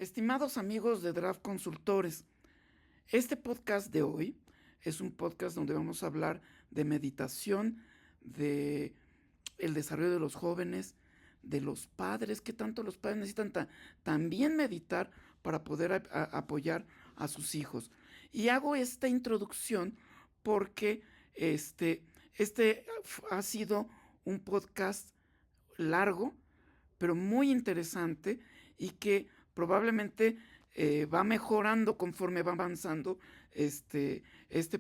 Estimados amigos de Draft Consultores, este podcast de hoy es un podcast donde vamos a hablar de meditación, de el desarrollo de los jóvenes, de los padres, que tanto los padres necesitan también meditar para poder apoyar a sus hijos. Y hago esta introducción porque este ha sido un podcast largo, pero muy interesante y que probablemente va mejorando conforme va avanzando este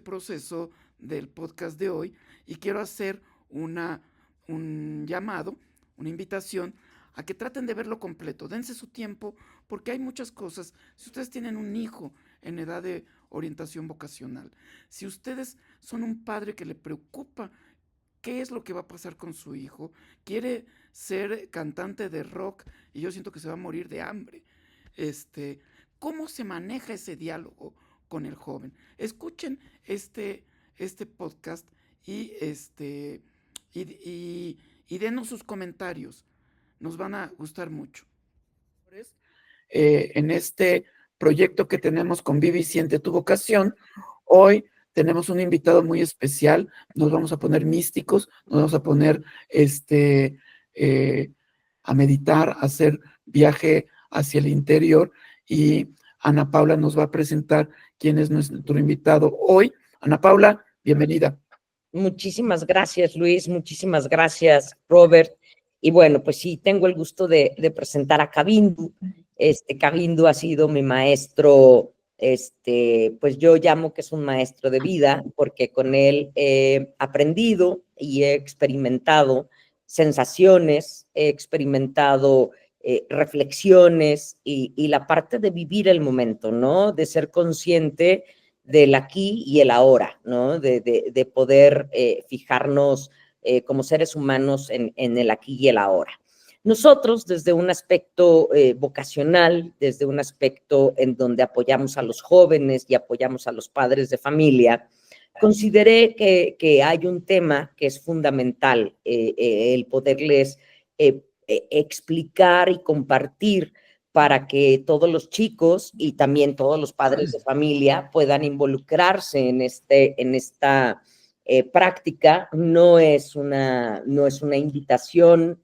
proceso del podcast de hoy, y quiero hacer un llamado, una invitación a que traten de verlo completo, dense su tiempo, porque hay muchas cosas. Si ustedes tienen un hijo en edad de orientación vocacional, si ustedes son un padre que le preocupa qué es lo que va a pasar con su hijo, quiere ser cantante de rock y yo siento que se va a morir de hambre, este, ¿cómo se maneja ese diálogo con el joven? Escuchen este podcast y, y denos sus comentarios, nos van a gustar mucho. En este proyecto que tenemos con Vivi Siente tu Vocación, hoy tenemos un invitado muy especial, nos vamos a poner místicos, nos vamos a poner a meditar, a hacer viaje hacia el interior, y Ana Paula nos va a presentar quién es nuestro invitado hoy. Ana Paula, bienvenida. Muchísimas gracias, Luis, muchísimas gracias, Robert. Y bueno, pues sí, tengo el gusto de presentar a Kavindu. Kavindu ha sido mi maestro, pues yo llamo que es un maestro de vida, porque con él he aprendido y he experimentado sensaciones, he experimentado reflexiones y la parte de vivir el momento, ¿no? De ser consciente del aquí y el ahora, ¿no? De poder fijarnos como seres humanos en el aquí y el ahora. Nosotros, desde un aspecto vocacional, desde un aspecto en donde apoyamos a los jóvenes y apoyamos a los padres de familia, consideré que hay un tema que es fundamental, el poderles explicar y compartir para que todos los chicos y también todos los padres de familia puedan involucrarse en esta práctica. No es una invitación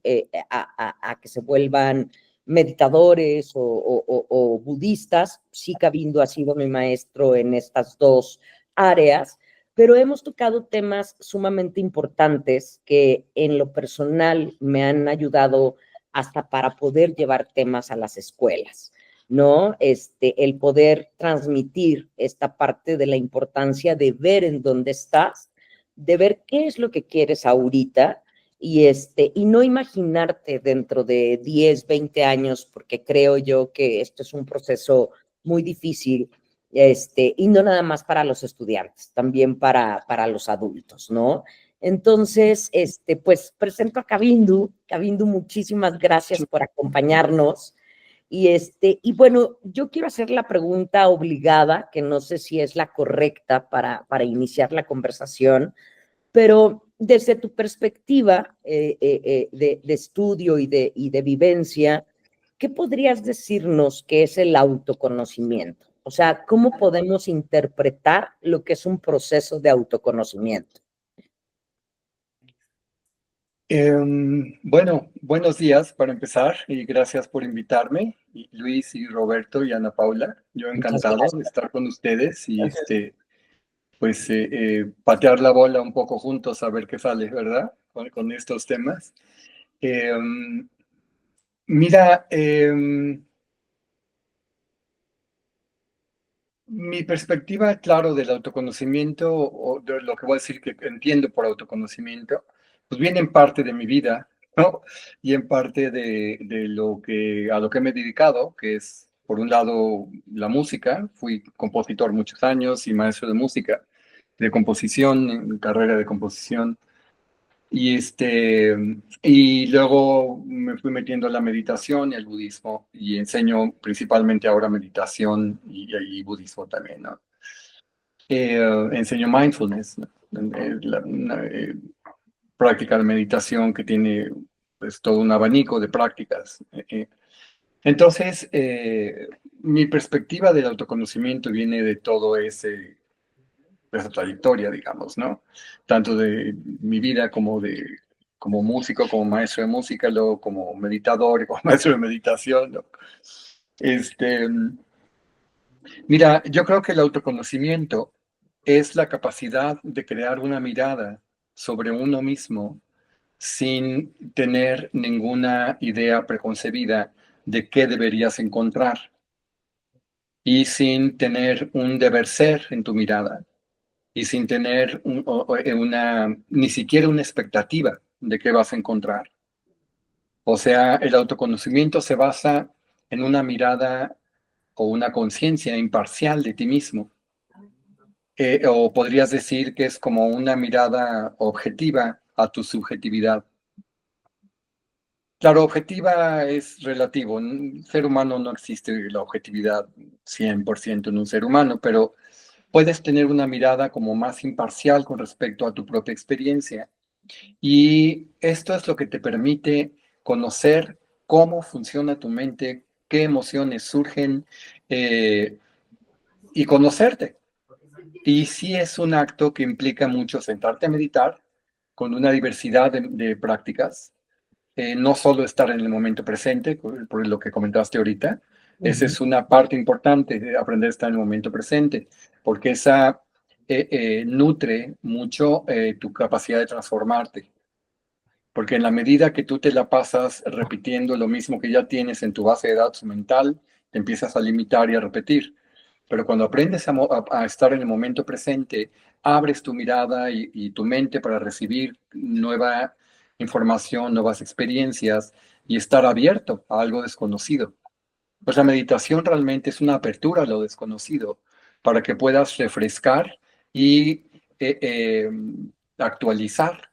a que se vuelvan meditadores o budistas. Sí, Kavindu ha sido mi maestro en estas dos áreas, pero hemos tocado temas sumamente importantes que en lo personal me han ayudado hasta para poder llevar temas a las escuelas, ¿no? El poder transmitir esta parte de la importancia de ver en dónde estás, de ver qué es lo que quieres ahorita y no imaginarte dentro de 10, 20 años, porque creo yo que esto es un proceso muy difícil, y no nada más para los estudiantes, también para los adultos, ¿no? Entonces, pues presento a Kavindu. Kavindu, muchísimas gracias por acompañarnos. Y bueno, yo quiero hacer la pregunta obligada, que no sé si es la correcta para iniciar la conversación, pero desde tu perspectiva de estudio y de vivencia, ¿qué podrías decirnos que es el autoconocimiento? O sea, ¿cómo podemos interpretar lo que es un proceso de autoconocimiento? Bueno, buenos días para empezar y gracias por invitarme, Luis y Roberto y Ana Paula. Yo encantado de estar con ustedes y pues patear la bola un poco juntos a ver qué sale, ¿verdad? Con estos temas. Mira, mi perspectiva, claro, del autoconocimiento, o de lo que voy a decir que entiendo por autoconocimiento, pues viene en parte de mi vida, ¿no? Y en parte de a lo que me he dedicado, que es, por un lado, la música. Fui compositor muchos años y maestro de música, de composición, en carrera de composición. Y luego me fui metiendo a la meditación y al budismo, y enseño principalmente ahora meditación y budismo también, ¿no? Enseño mindfulness, ¿no? Una práctica de meditación que tiene pues todo un abanico de prácticas. Entonces, mi perspectiva del autoconocimiento viene de todo esa trayectoria, digamos, ¿no? Tanto de mi vida como músico, como maestro de música, luego como meditador y como maestro de meditación, ¿no? Este, Mira, yo creo que el autoconocimiento es la capacidad de crear una mirada sobre uno mismo sin tener ninguna idea preconcebida de qué deberías encontrar y sin tener un deber ser en tu mirada y sin tener ni siquiera una expectativa de qué vas a encontrar. O sea, el autoconocimiento se basa en una mirada o una conciencia imparcial de ti mismo. O podrías decir que es como una mirada objetiva a tu subjetividad. Claro, objetiva es relativo. En un ser humano no existe la objetividad 100% en un ser humano, pero puedes tener una mirada como más imparcial con respecto a tu propia experiencia. Y esto es lo que te permite conocer cómo funciona tu mente, qué emociones surgen y conocerte. Y sí es un acto que implica mucho sentarte a meditar con una diversidad de prácticas, no solo estar en el momento presente, por lo que comentaste ahorita. Esa es una parte importante de aprender a estar en el momento presente, porque esa nutre mucho tu capacidad de transformarte. Porque en la medida que tú te la pasas repitiendo lo mismo que ya tienes en tu base de datos mental, te empiezas a limitar y a repetir. Pero cuando aprendes a estar en el momento presente, abres tu mirada y tu mente para recibir nueva información, nuevas experiencias y estar abierto a algo desconocido. Pues la meditación realmente es una apertura a lo desconocido para que puedas refrescar y actualizar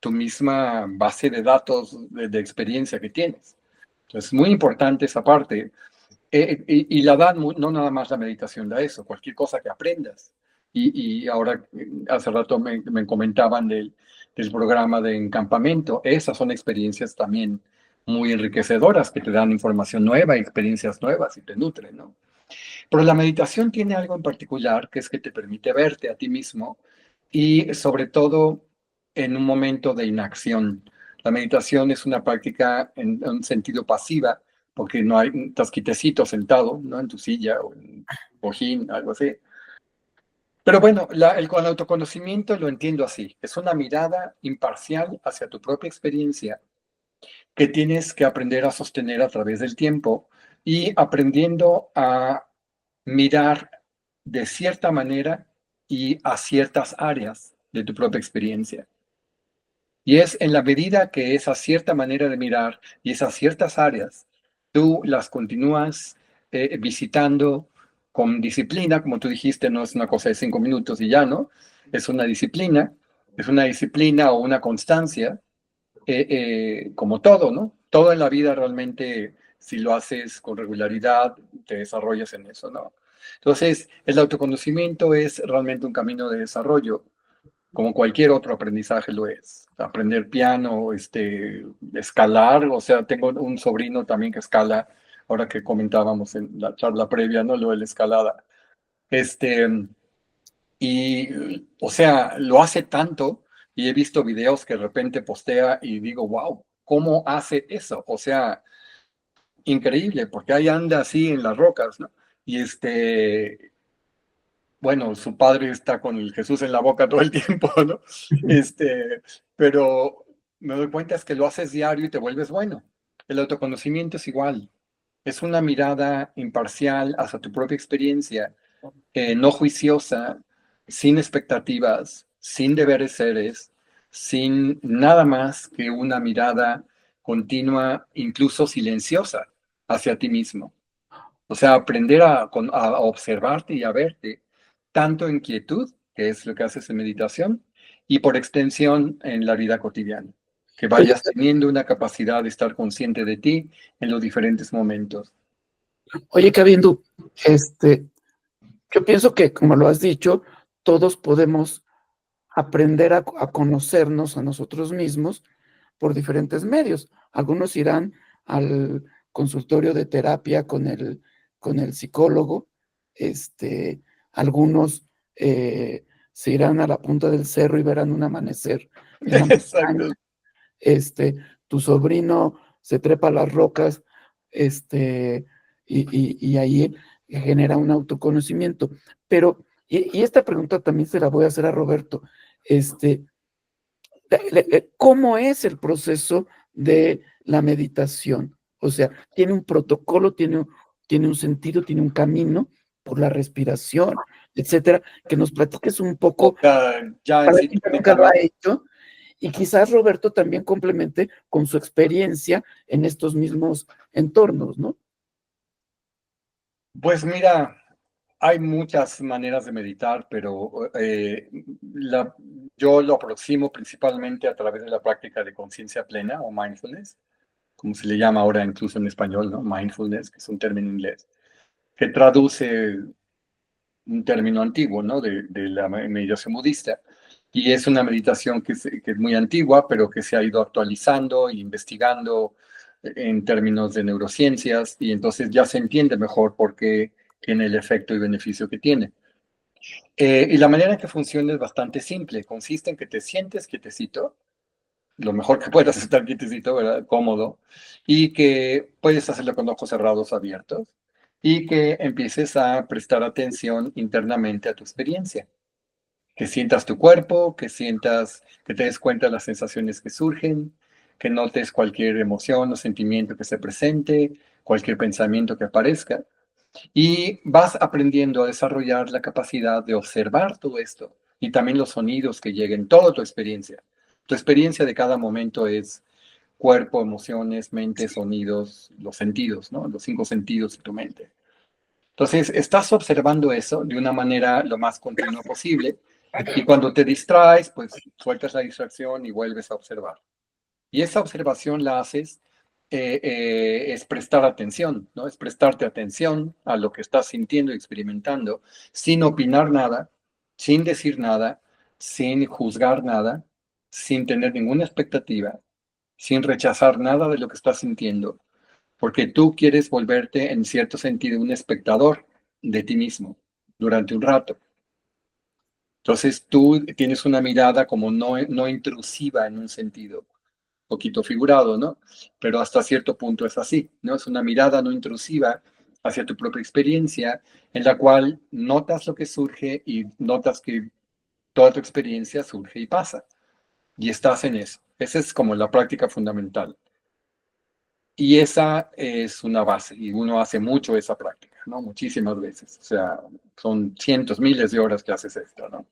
tu misma base de datos de experiencia que tienes. Entonces, es muy importante esa parte. Y la dan, no nada más la meditación da eso, cualquier cosa que aprendas. Y ahora, hace rato me comentaban del programa de encampamento. Esas son experiencias también muy enriquecedoras que te dan información nueva, experiencias nuevas y te nutren, ¿no? Pero la meditación tiene algo en particular que es que te permite verte a ti mismo y sobre todo en un momento de inacción. La meditación es una práctica en un sentido pasiva porque no hay, estás quitecito sentado, ¿no? En tu silla o en cojín, algo así. Pero bueno, con el autoconocimiento lo entiendo así. Es una mirada imparcial hacia tu propia experiencia que tienes que aprender a sostener a través del tiempo y aprendiendo a mirar de cierta manera y a ciertas áreas de tu propia experiencia. Y es en la medida que esa cierta manera de mirar y esas ciertas áreas, tú las continúas visitando con disciplina, como tú dijiste, no es una cosa de 5 minutos y ya, ¿no? Es una disciplina o una constancia, como todo, ¿no? Todo en la vida realmente, si lo haces con regularidad, te desarrollas en eso, ¿no? Entonces, el autoconocimiento es realmente un camino de desarrollo, como cualquier otro aprendizaje lo es. Aprender piano, escalar, o sea, tengo un sobrino también que escala, ahora que comentábamos en la charla previa, ¿no? Lo de la escalada. O sea, lo hace tanto y he visto videos que de repente postea y digo, wow, ¿cómo hace eso? O sea, increíble, porque ahí anda así en las rocas, ¿no? Y bueno, su padre está con el Jesús en la boca todo el tiempo, ¿no? Pero me doy cuenta es que lo haces diario y te vuelves bueno. El autoconocimiento es igual. Es una mirada imparcial hacia tu propia experiencia, no juiciosa, sin expectativas, sin deberes seres, sin nada más que una mirada continua, incluso silenciosa, hacia ti mismo. O sea, aprender a observarte y a verte, tanto en quietud, que es lo que haces en meditación, y por extensión en la vida cotidiana. Que Oye, vayas teniendo una capacidad de estar consciente de ti en los diferentes momentos. oye, Kabindo, yo pienso que, como lo has dicho, todos podemos aprender a conocernos a nosotros mismos por diferentes medios. Algunos irán al consultorio de terapia con el psicólogo. Algunos se irán a la punta del cerro y verán un amanecer en la montaña. Exacto. Tu sobrino se trepa a las rocas, y ahí genera un autoconocimiento. Pero, y esta pregunta también se la voy a hacer a Roberto. ¿Cómo es el proceso de la meditación? O sea, ¿tiene un protocolo, tiene un sentido, tiene un camino por la respiración, etcétera? Que nos platiques un poco, Ya en para sí quien nunca lo técnicamente. ha hecho, y quizás Roberto también complemente con su experiencia en estos mismos entornos, ¿no? Pues mira, hay muchas maneras de meditar, pero yo lo aproximo principalmente a través de la práctica de conciencia plena o mindfulness, como se le llama ahora incluso en español, ¿no? Mindfulness, que es un término inglés, que traduce un término antiguo, ¿no? De la meditación budista. Y es una meditación que es muy antigua, pero que se ha ido actualizando e investigando en términos de neurociencias, y entonces ya se entiende mejor por qué tiene el efecto y beneficio que tiene. Y la manera en que funciona es bastante simple. Consiste en que te sientes quietecito, lo mejor que puedas estar quietecito, ¿verdad? Cómodo, y que puedes hacerlo con ojos cerrados, abiertos, y que empieces a prestar atención internamente a tu experiencia. Que sientas tu cuerpo, que te des cuenta de las sensaciones que surgen, que notes cualquier emoción o sentimiento que se presente, cualquier pensamiento que aparezca. Y vas aprendiendo a desarrollar la capacidad de observar todo esto y también los sonidos que lleguen, toda tu experiencia. Tu experiencia de cada momento es cuerpo, emociones, mente, sonidos, los sentidos, ¿no? Los 5 sentidos de tu mente. Entonces, estás observando eso de una manera lo más continua posible, y cuando te distraes, pues sueltas la distracción y vuelves a observar. Y esa observación la haces, es prestar atención, ¿no? Es prestarte atención a lo que estás sintiendo y experimentando, sin opinar nada, sin decir nada, sin juzgar nada, sin tener ninguna expectativa, sin rechazar nada de lo que estás sintiendo, porque tú quieres volverte, en cierto sentido, un espectador de ti mismo durante un rato. Entonces tú tienes una mirada como no intrusiva en un sentido, poquito figurado, ¿no? Pero hasta cierto punto es así, ¿no? Es una mirada no intrusiva hacia tu propia experiencia, en la cual notas lo que surge y notas que toda tu experiencia surge y pasa. Y estás en eso. Esa es como la práctica fundamental. Y esa es una base, y uno hace mucho esa práctica, ¿no? Muchísimas veces. O sea, son cientos, miles de horas que haces esto, ¿no?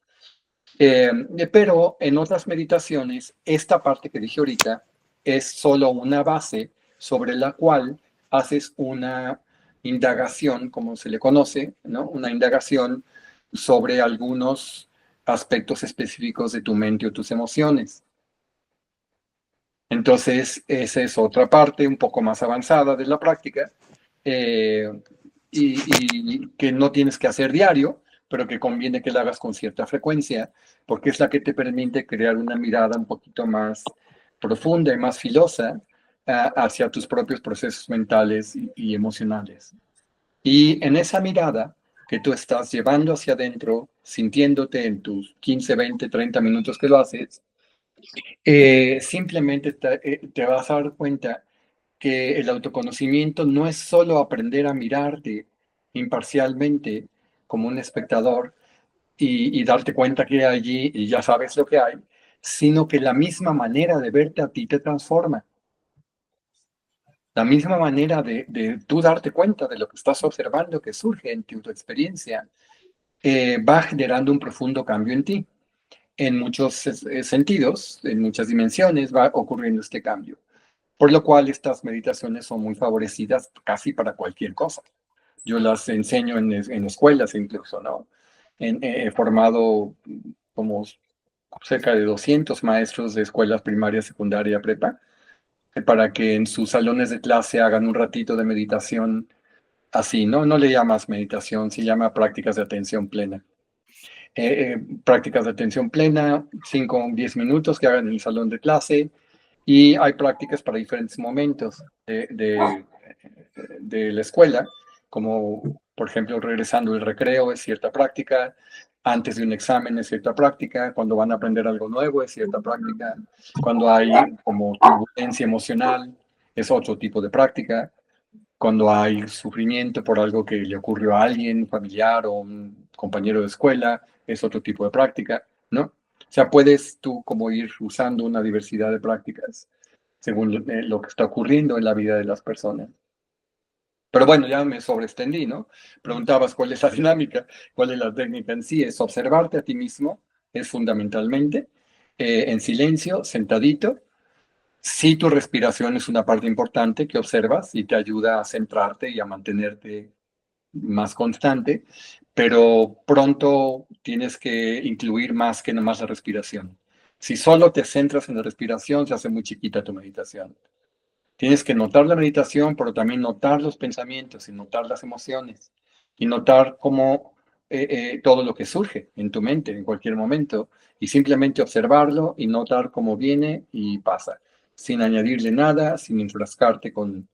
Pero en otras meditaciones, esta parte que dije ahorita es solo una base sobre la cual haces una indagación, como se le conoce, ¿no? Una indagación sobre algunos aspectos específicos de tu mente o tus emociones. Entonces, esa es otra parte un poco más avanzada de la práctica, eh, y que no tienes que hacer diario, pero que conviene que la hagas con cierta frecuencia, porque es la que te permite crear una mirada un poquito más profunda y más filosa hacia tus propios procesos mentales y emocionales. Y en esa mirada que tú estás llevando hacia adentro, sintiéndote en tus 15, 20, 30 minutos que lo haces, simplemente te vas a dar cuenta que el autoconocimiento no es solo aprender a mirarte imparcialmente como un espectador y darte cuenta que hay allí y ya sabes lo que hay, sino que la misma manera de verte a ti te transforma. La misma manera de tú darte cuenta de lo que estás observando que surge en tu experiencia, va generando un profundo cambio en ti. En muchos sentidos, en muchas dimensiones, va ocurriendo este cambio. Por lo cual estas meditaciones son muy favorecidas casi para cualquier cosa. Yo las enseño en escuelas incluso, ¿no? He formado como cerca de 200 maestros de escuelas primaria, secundaria, prepa, para que en sus salones de clase hagan un ratito de meditación así, ¿no? No le llamas meditación, se llama prácticas de atención plena. Prácticas de atención plena, 5 o 10 minutos que hagan en el salón de clase, y hay prácticas para diferentes momentos de la escuela, como por ejemplo regresando del recreo es cierta práctica, antes de un examen es cierta práctica, cuando van a aprender algo nuevo es cierta práctica, cuando hay como turbulencia emocional es otro tipo de práctica, cuando hay sufrimiento por algo que le ocurrió a alguien, familiar o un compañero de escuela, es otro tipo de práctica, ¿no? O sea, puedes tú como ir usando una diversidad de prácticas según lo que está ocurriendo en la vida de las personas. Pero bueno, ya me sobreextendí, ¿no? Preguntabas cuál es la dinámica, cuál es la técnica en sí, es observarte a ti mismo, es fundamentalmente, en silencio, sentadito. Sí, tu respiración es una parte importante que observas y te ayuda a centrarte y a mantenerte más constante, pero pronto tienes que incluir más que nomás la respiración. Si solo te centras en la respiración, se hace muy chiquita tu meditación. Tienes que notar la meditación, pero también notar los pensamientos y notar las emociones y notar cómo todo lo que surge en tu mente en cualquier momento y simplemente observarlo y notar cómo viene y pasa, sin añadirle nada, sin enfrascarte con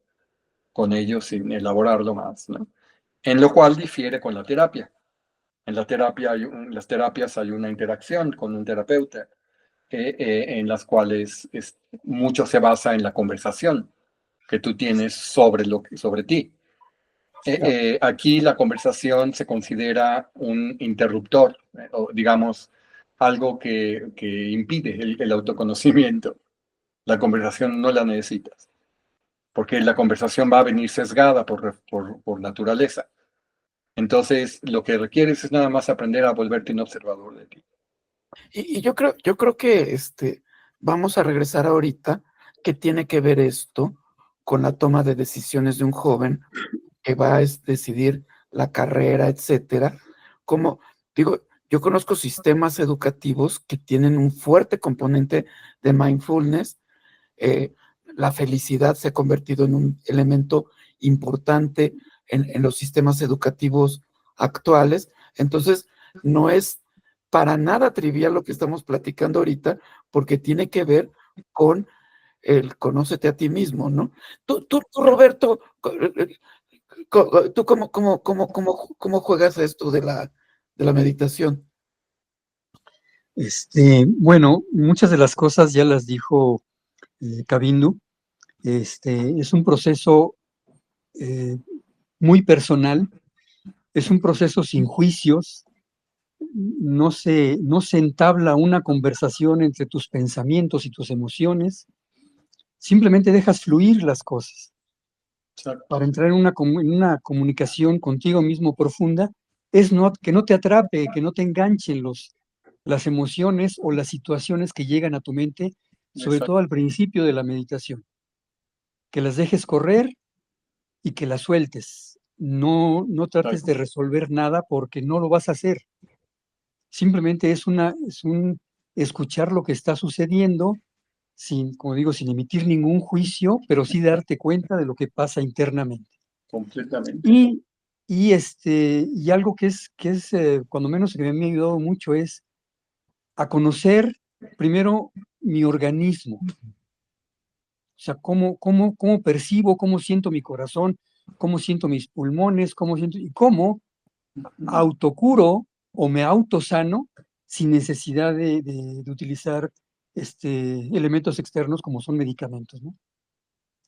ello, sin elaborarlo más, ¿no? En lo cual difiere con la terapia. En la terapia en las terapias hay una interacción con un terapeuta en las cuales mucho se basa en la conversación que tú tienes sobre ti. Aquí la conversación se considera un interruptor, o digamos, algo que impide el autoconocimiento. La conversación no la necesitas, porque la conversación va a venir sesgada por naturaleza. Entonces, lo que requieres es nada más aprender a volverte un observador de ti. Y yo creo que vamos a regresar ahorita, que tiene que ver esto con la toma de decisiones de un joven que va a decidir la carrera, etcétera. Como digo, yo conozco sistemas educativos que tienen un fuerte componente de mindfulness. eh, la felicidad se ha convertido en un elemento importante en los sistemas educativos actuales. Entonces, no es para nada trivial lo que estamos platicando ahorita, porque tiene que ver con el conócete a ti mismo, ¿no? Roberto, ¿tú cómo juegas esto de la meditación? Bueno, muchas de las cosas ya las dijo Cabindo. Es un proceso eh, muy personal, es un proceso sin juicios, no se entabla una conversación entre tus pensamientos y tus emociones, simplemente dejas fluir las cosas. Exacto. Para entrar en una comunicación contigo mismo profunda, que no te atrape, que no te enganchen las emociones o las situaciones que llegan a tu mente, sobre Exacto. todo al principio de la meditación. Que las dejes correr y que las sueltes. No trates de resolver nada porque no lo vas a hacer. Simplemente es un escuchar lo que está sucediendo sin, como digo, sin emitir ningún juicio, pero sí darte cuenta de lo que pasa internamente. Completamente. Y algo que es cuando menos que me ha ayudado mucho es a conocer primero mi organismo. O sea, cómo percibo, cómo siento mi corazón, cómo siento mis pulmones, y cómo autocuro o me autosano sin necesidad de utilizar elementos externos como son medicamentos, ¿no?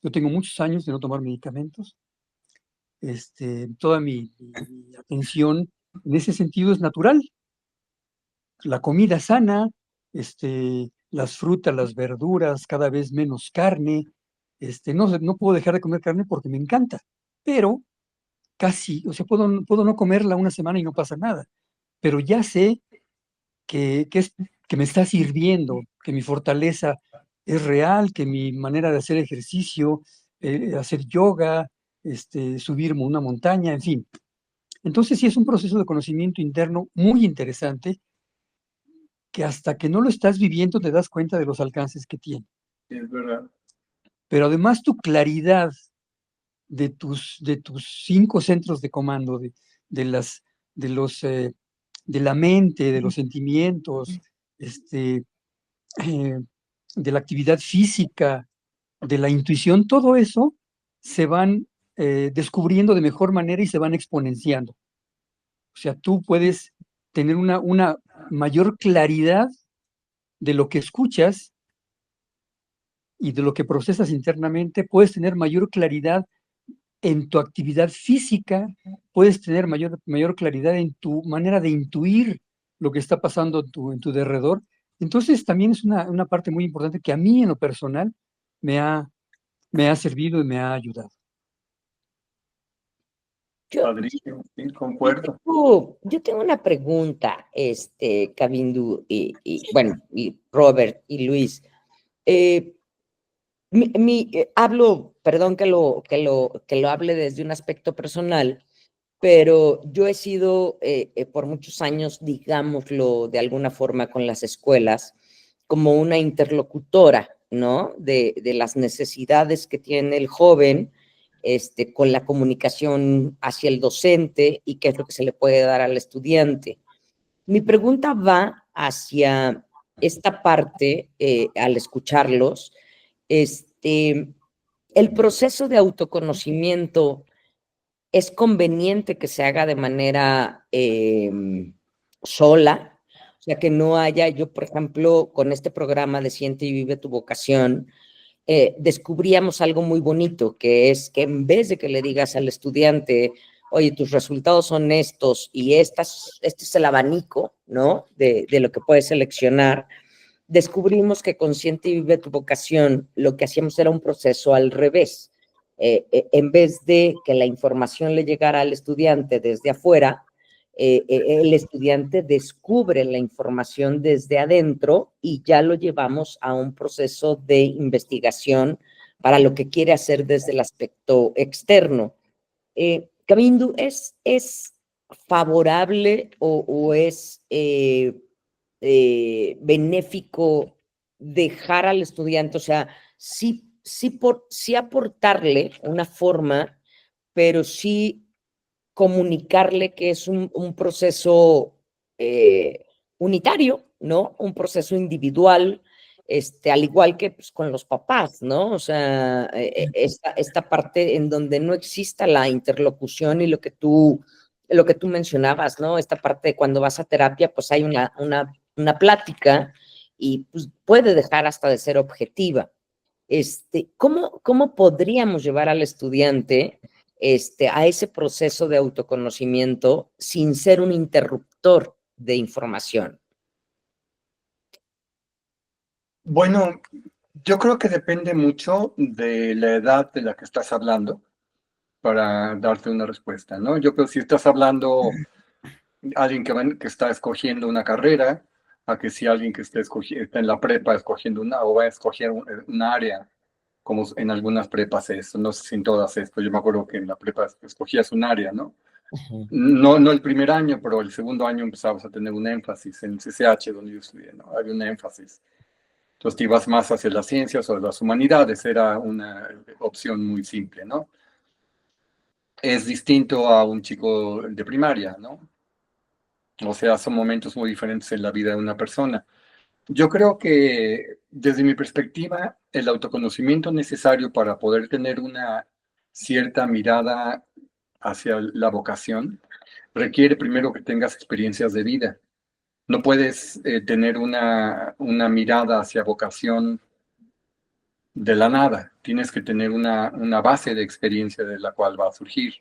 Yo tengo muchos años de no tomar medicamentos. Toda mi atención en ese sentido es natural. La comida sana, las frutas, las verduras, cada vez menos carne. No puedo dejar de comer carne porque me encanta, pero casi, o sea, puedo no comerla una semana y no pasa nada, pero ya sé que me está sirviendo, que mi fortaleza es real, que mi manera de hacer ejercicio, hacer yoga, subirme una montaña, en fin. Entonces sí es un proceso de conocimiento interno muy interesante que hasta que no lo estás viviendo te das cuenta de los alcances que tiene. Es verdad. Pero además tu claridad de tus 5 centros de comando, de las, de la mente, de los sentimientos, de la actividad física, de la intuición, todo eso se van descubriendo de mejor manera y se van exponenciando. O sea, tú puedes tener una mayor claridad de lo que escuchas y de lo que procesas internamente, puedes tener mayor claridad en tu actividad física, puedes tener mayor claridad en tu manera de intuir lo que está pasando en tu derredor. Entonces, también es una parte muy importante que a mí, en lo personal, me ha, me ha servido y me ha ayudado. Yo, Padrísimo, sí, concuerdo. yo tengo una pregunta, Cavindu, bueno, y Robert y Luis. Eh, hablo, perdón que lo hable desde un aspecto personal, pero yo he sido por muchos años, digámoslo de alguna forma, con las escuelas, como una interlocutora, ¿no? De las necesidades que tiene el joven, con la comunicación hacia el docente y qué es lo que se le puede dar al estudiante. Mi pregunta va hacia esta parte, al escucharlos, el proceso de autoconocimiento es conveniente que se haga de manera sola, o sea, que no haya, yo por ejemplo, con este programa de Siente y Vive tu Vocación, descubríamos algo muy bonito, que es que en vez de que le digas al estudiante, oye, tus resultados son estos y este es el abanico, ¿no? De lo que puedes seleccionar, descubrimos que con Siente y Vive tu Vocación lo que hacíamos era un proceso al revés. En vez de que la información le llegara al estudiante desde afuera, el estudiante descubre la información desde adentro y ya lo llevamos a un proceso de investigación para lo que quiere hacer desde el aspecto externo. Camindu, ¿es favorable o es benéfico dejar al estudiante? O sea, sí aportarle una forma, pero sí comunicarle que es un proceso unitario, ¿no? Un proceso individual, al igual que pues, con los papás, ¿no? O sea, esta parte en donde no exista la interlocución y lo que tú mencionabas, ¿no? Esta parte de cuando vas a terapia, pues hay una plática y pues, puede dejar hasta de ser objetiva. ¿Cómo podríamos llevar al estudiante a ese proceso de autoconocimiento sin ser un interruptor de información? Bueno, yo creo que depende mucho de la edad de la que estás hablando para darte una respuesta, ¿no? Yo creo que si estás hablando alguien que está escogiendo una carrera, a que si alguien que está en la prepa escogiendo o va a escoger un área, como en algunas prepas es, no sé si en todas esto, yo me acuerdo que en la prepa escogías un área, ¿no? No el primer año, pero el segundo año empezabas a tener un énfasis en el CCH donde yo estudié, ¿no? Había un énfasis. Entonces te ibas más hacia las ciencias o las humanidades, era una opción muy simple, ¿no? Es distinto a un chico de primaria, ¿no? O sea, son momentos muy diferentes en la vida de una persona. Yo creo que desde mi perspectiva, el autoconocimiento necesario para poder tener una cierta mirada hacia la vocación requiere primero que tengas experiencias de vida. No puedes tener una mirada hacia vocación de la nada. Tienes que tener una base de experiencia de la cual va a surgir.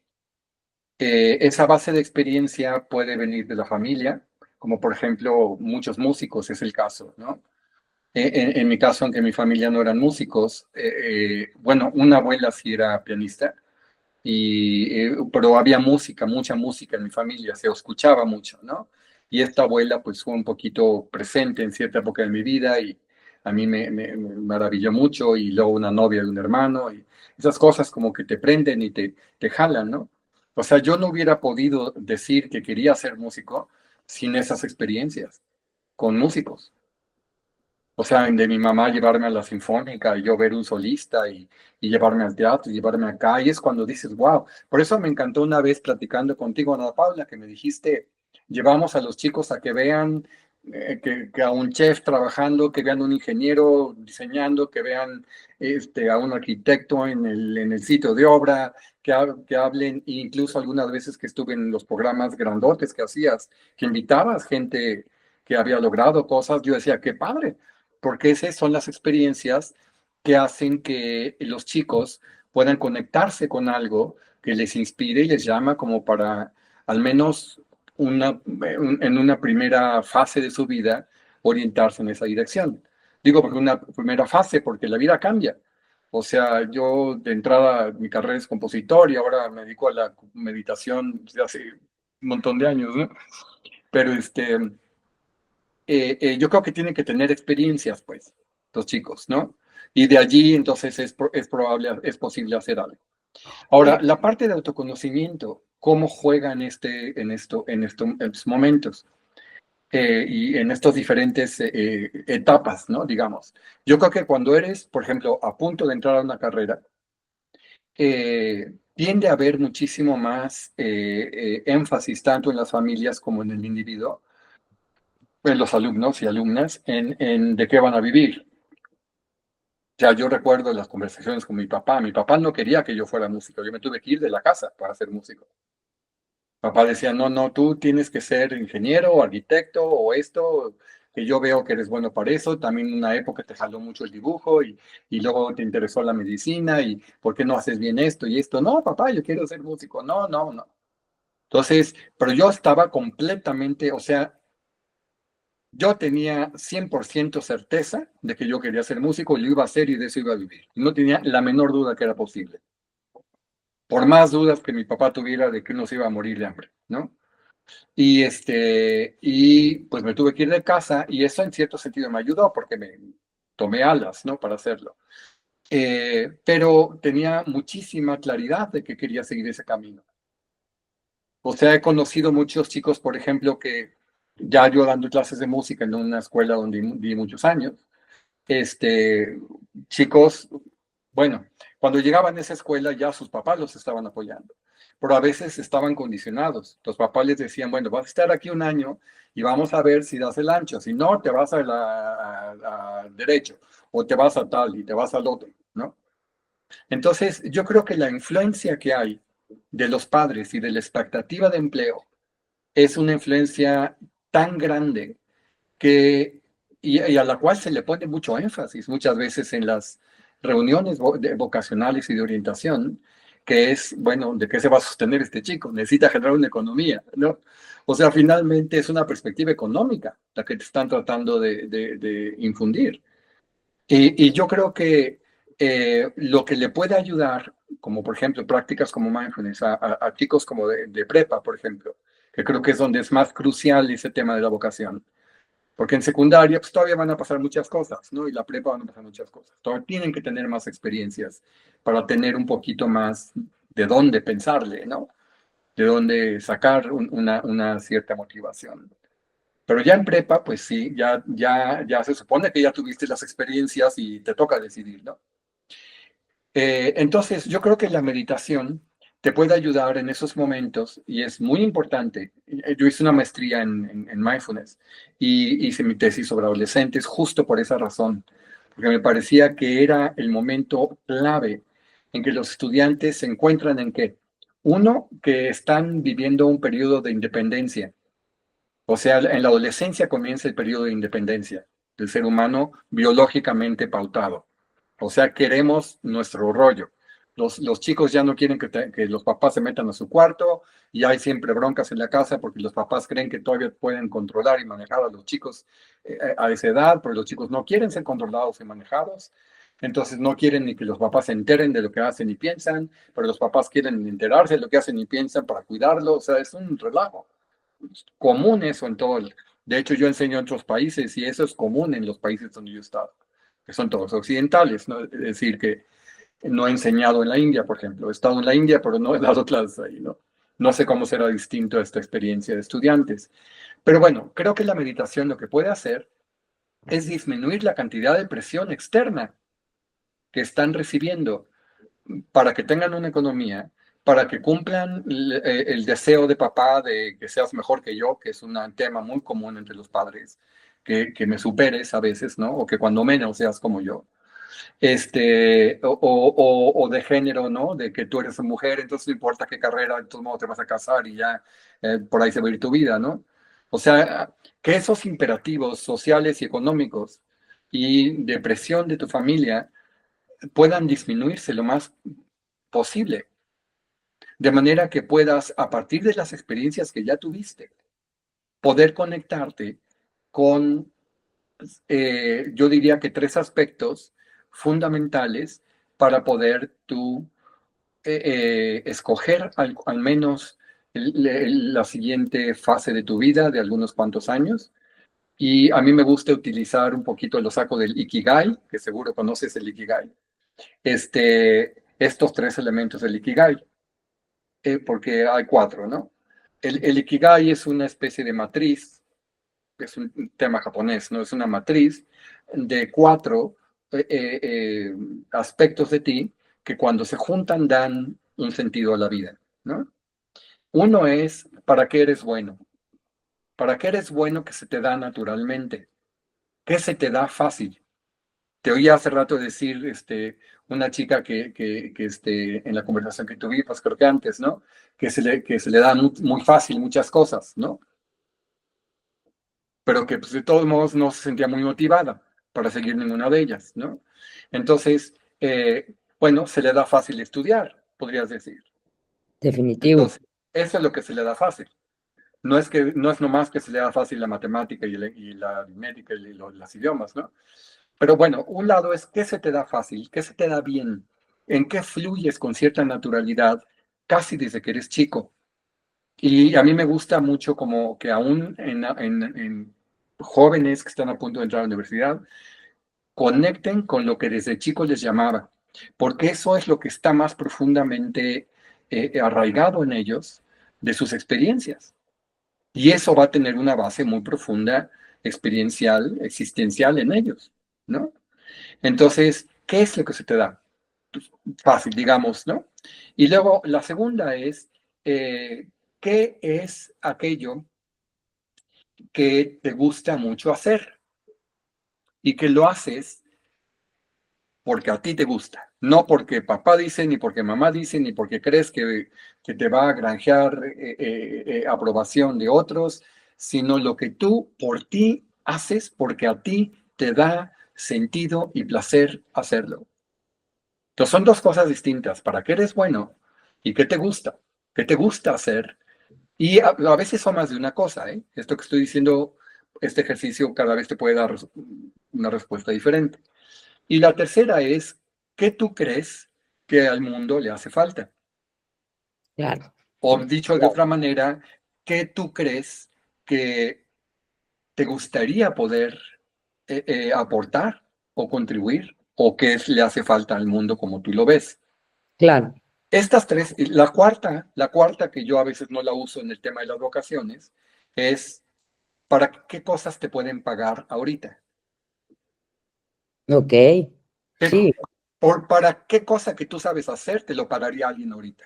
Esa base de experiencia puede venir de la familia, como por ejemplo muchos músicos es el caso, ¿no? En mi caso, aunque mi familia no eran músicos, bueno, una abuela sí era pianista, pero había música, mucha música en mi familia, se escuchaba mucho, ¿no? Y esta abuela pues fue un poquito presente en cierta época de mi vida y a mí me maravilló mucho y luego una novia de un hermano y esas cosas como que te prenden y te jalan, ¿no? O sea, yo no hubiera podido decir que quería ser músico sin esas experiencias con músicos. O sea, de mi mamá llevarme a la sinfónica y yo ver un solista y llevarme al teatro y llevarme acá. Y es cuando dices, wow. Por eso me encantó una vez platicando contigo, Ana Paula, que me dijiste, llevamos a los chicos a que vean que a un chef trabajando, que vean un ingeniero diseñando, que vean a un arquitecto en el sitio de obra, que hablen, incluso algunas veces que estuve en los programas grandotes que hacías, que invitabas gente que había logrado cosas, yo decía, qué padre, porque esas son las experiencias que hacen que los chicos puedan conectarse con algo que les inspire y les llama como para al menos en una primera fase de su vida orientarse en esa dirección. Digo, porque una primera fase, porque la vida cambia. O sea, yo de entrada, mi carrera es compositor y ahora me dedico a la meditación desde hace un montón de años, ¿no? Pero yo creo que tienen que tener experiencias, pues, los chicos, ¿no? Y de allí, entonces, es probable, es posible hacer algo. Ahora, la parte de autoconocimiento, ¿cómo juega en estos momentos? Y en estas diferentes etapas, ¿no? Digamos. Yo creo que cuando eres, por ejemplo, a punto de entrar a una carrera, tiende a haber muchísimo más énfasis, tanto en las familias como en el individuo, en los alumnos y alumnas, en de qué van a vivir. O sea, yo recuerdo las conversaciones con mi papá. Mi papá no quería que yo fuera músico. Yo me tuve que ir de la casa para ser músico. Papá decía, no, no, tú tienes que ser ingeniero o arquitecto o esto, que yo veo que eres bueno para eso. También en una época te jaló mucho el dibujo y luego te interesó la medicina y ¿por qué no haces bien esto y esto? No, papá, yo quiero ser músico. No, no, no. Entonces, pero yo estaba completamente, o sea, yo tenía 100% certeza de que yo quería ser músico y lo iba a hacer y de eso iba a vivir. No tenía la menor duda que era posible. Por más dudas que mi papá tuviera de que uno se iba a morir de hambre, ¿no? Y pues me tuve que ir de casa y eso en cierto sentido me ayudó porque me tomé alas, ¿no? Para hacerlo. Pero tenía muchísima claridad de que quería seguir ese camino. O sea, he conocido muchos chicos, por ejemplo, que ya yo dando clases de música en una escuela donde di muchos años, chicos, bueno, cuando llegaban a esa escuela ya sus papás los estaban apoyando, pero a veces estaban condicionados. Los papás les decían, bueno, vas a estar aquí un año y vamos a ver si das el ancho, si no, te vas a derecho, o te vas a tal y te vas al otro, ¿no? Entonces, yo creo que la influencia que hay de los padres y de la expectativa de empleo es una influencia tan grande que, y a la cual se le pone mucho énfasis muchas veces en las reuniones vocacionales y de orientación, que es, bueno, ¿de qué se va a sostener este chico? Necesita generar una economía, ¿no? O sea, finalmente es una perspectiva económica la que te están tratando de infundir. Y yo creo que lo que le puede ayudar, como por ejemplo prácticas como mindfulness, a chicos como de prepa, por ejemplo, que creo que es donde es más crucial ese tema de la vocación, porque en secundaria pues todavía van a pasar muchas cosas, ¿no? Y la prepa van a pasar muchas cosas. Todavía tienen que tener más experiencias para tener un poquito más de dónde pensarle, ¿no? De dónde sacar una cierta motivación. Pero ya en prepa, pues sí, ya se supone que ya tuviste las experiencias y te toca decidir, ¿no? Entonces, yo creo que la meditación te puede ayudar en esos momentos y es muy importante. Yo hice una maestría en mindfulness y hice mi tesis sobre adolescentes justo por esa razón, porque me parecía que era el momento clave en que los estudiantes se encuentran en que, uno, que están viviendo un periodo de independencia. O sea, en la adolescencia comienza el periodo de independencia del ser humano biológicamente pautado. O sea, queremos nuestro rollo. Los chicos ya no quieren que los papás se metan a su cuarto y hay siempre broncas en la casa porque los papás creen que todavía pueden controlar y manejar a los chicos a esa edad, pero los chicos no quieren ser controlados y manejados. Entonces no quieren ni que los papás se enteren de lo que hacen y piensan, pero los papás quieren enterarse de lo que hacen y piensan para cuidarlo. O sea, es un relajo común eso en todo. De hecho, yo enseño en otros países y eso es común en los países donde yo he estado, que son todos occidentales, ¿no? Es decir, que no he enseñado en la India, por ejemplo. He estado en la India, pero no he dado clases ahí, ¿no? No sé cómo será distinto esta experiencia de estudiantes. Pero bueno, creo que la meditación lo que puede hacer es disminuir la cantidad de presión externa que están recibiendo para que tengan una economía, para que cumplan el deseo de papá de que seas mejor que yo, que es un tema muy común entre los padres, que me superes a veces, ¿no? O que cuando menos seas como yo. O de género, ¿no? De que tú eres mujer, entonces no importa qué carrera, de todos modos te vas a casar y ya por ahí se va a ir tu vida, ¿no? O sea, que esos imperativos sociales y económicos y de presión de tu familia puedan disminuirse lo más posible, de manera que puedas, a partir de las experiencias que ya tuviste, poder conectarte con, yo diría que tres aspectos fundamentales para poder tú escoger al menos la siguiente fase de tu vida de algunos cuantos años. Y a mí me gusta utilizar un poquito lo saco del Ikigai, que seguro conoces el Ikigai. Estos tres elementos del Ikigai, porque hay cuatro, ¿no? El Ikigai es una especie de matriz, es un tema japonés, ¿no? Es una matriz de cuatro aspectos de ti que cuando se juntan dan un sentido a la vida, ¿no? Uno es, ¿para qué eres bueno? ¿Para qué eres bueno que se te da naturalmente? ¿Qué se te da fácil? Te oí hace rato decir, una chica en la conversación que tuvimos, creo que antes, ¿no? Que se le da muy fácil muchas cosas, ¿no? Pero que pues, de todos modos no se sentía muy motivada para seguir ninguna de ellas, ¿no? Entonces, bueno, se le da fácil estudiar, podrías decir. Definitivo. Entonces, eso es lo que se le da fácil. No es nomás que se le da fácil la matemática y la aritmética y los idiomas, ¿no? Pero bueno, un lado es qué se te da fácil, qué se te da bien, en qué fluyes con cierta naturalidad casi desde que eres chico. Y a mí me gusta mucho como que aún en jóvenes que están a punto de entrar a la universidad, conecten con lo que desde chicos les llamaba, porque eso es lo que está más profundamente arraigado en ellos de sus experiencias. Y eso va a tener una base muy profunda, experiencial, existencial en ellos, ¿no? Entonces, ¿qué es lo que se te da? Pues, fácil, digamos, ¿no? Y luego la segunda es, ¿qué es aquello que te gusta mucho hacer y que lo haces porque a ti te gusta? No porque papá dice, ni porque mamá dice, ni porque crees que te va a granjear aprobación de otros, sino lo que tú por ti haces porque a ti te da sentido y placer hacerlo. Entonces son dos cosas distintas. ¿Para qué eres bueno? ¿Y qué te gusta? ¿Qué te gusta hacer? Y a veces son más de una cosa, ¿eh? Esto que estoy diciendo, este ejercicio cada vez te puede dar una respuesta diferente. Y la tercera es, ¿qué tú crees que al mundo le hace falta? Claro. O dicho de otra manera, ¿qué tú crees que te gustaría poder aportar o contribuir? ¿O qué le hace falta al mundo como tú lo ves? Claro. Estas tres, la cuarta que yo a veces no la uso en el tema de las vocaciones, es ¿para qué cosas te pueden pagar ahorita? Ok. Sí, ¿Para qué cosa que tú sabes hacer te lo pagaría alguien ahorita?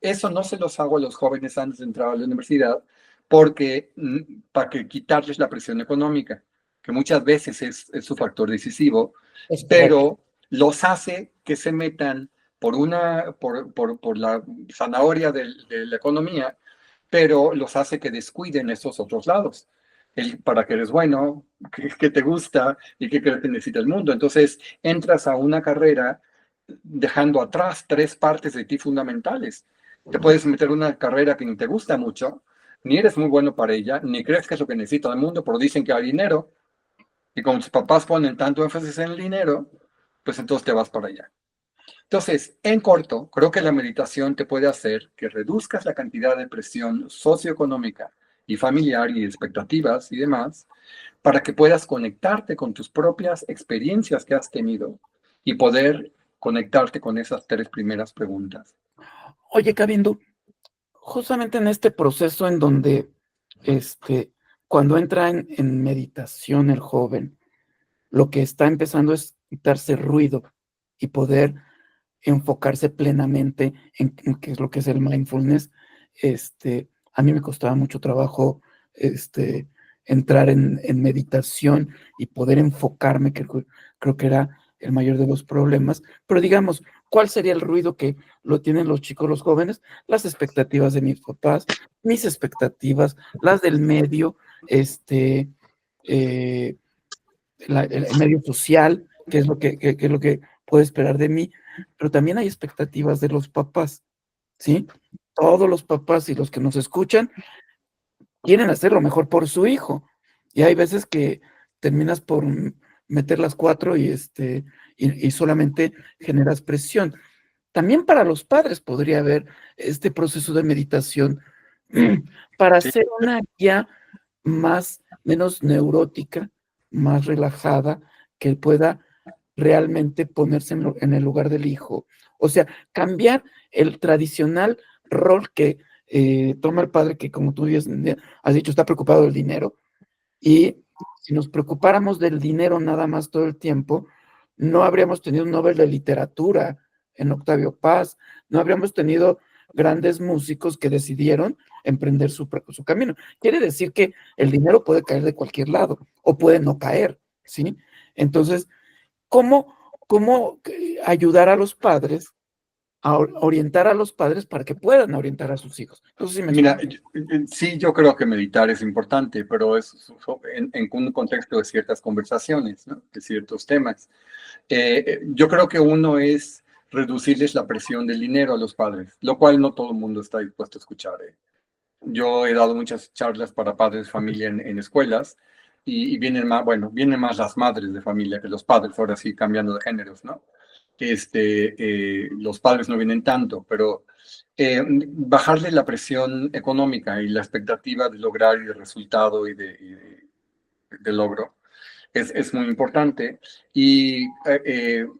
Eso no se los hago a los jóvenes antes de entrar a la universidad porque para que quitarles la presión económica, que muchas veces es su factor decisivo, es correcto. pero los hace que se metan por la zanahoria de la economía, pero los hace que descuiden esos otros lados. Para que eres bueno, que te gusta y que crees que necesita el mundo. Entonces entras a una carrera dejando atrás tres partes de ti fundamentales. Te puedes meter una carrera que ni te gusta mucho, ni eres muy bueno para ella, ni crees que es lo que necesita el mundo, pero dicen que hay dinero. Y como tus papás ponen tanto énfasis en el dinero, pues entonces te vas para allá. Entonces, en corto, creo que la meditación te puede hacer que reduzcas la cantidad de presión socioeconómica y familiar y expectativas y demás, para que puedas conectarte con tus propias experiencias que has tenido y poder conectarte con esas tres primeras preguntas. Oye, Cabindo, justamente en este proceso en donde, cuando entra en meditación el joven, lo que está empezando es quitarse ruido y poder enfocarse plenamente en qué es lo que es el mindfulness. A mí me costaba mucho trabajo entrar en meditación y poder enfocarme, que creo que era el mayor de los problemas. Pero digamos, ¿cuál sería el ruido que lo tienen los chicos, los jóvenes? Las expectativas de mis papás, mis expectativas, las del medio, el medio social, que es lo que es lo que puede esperar de mí, pero también hay expectativas de los papás, ¿sí? Todos los papás y los que nos escuchan quieren hacer lo mejor por su hijo, y hay veces que terminas por meter las cuatro y solamente generas presión. También para los padres podría haber este proceso de meditación para Sí, hacer una guía menos neurótica, más relajada, que pueda realmente ponerse en el lugar del hijo. O sea, cambiar el tradicional rol que toma el padre, que como tú has dicho, está preocupado del dinero, y si nos preocupáramos del dinero nada más todo el tiempo, no habríamos tenido un Nobel de Literatura en Octavio Paz, no habríamos tenido grandes músicos que decidieron emprender su camino. Quiere decir que el dinero puede caer de cualquier lado o puede no caer, ¿sí? Entonces, ¿cómo ayudar a los padres, a orientar a los padres para que puedan orientar a sus hijos? Entonces, mira, sí, yo creo que meditar es importante, pero es en un contexto de ciertas conversaciones, ¿no? De ciertos temas. Yo creo que uno es reducirles la presión del dinero a los padres, lo cual no todo el mundo está dispuesto a escuchar. Yo he dado muchas charlas para padres de familia en escuelas y vienen más, bueno, vienen más las madres de familia que los padres, ahora sí, cambiando de géneros, ¿no? Los padres no vienen tanto, pero bajarle la presión económica y la expectativa de lograr y de resultado y de logro es muy importante. Y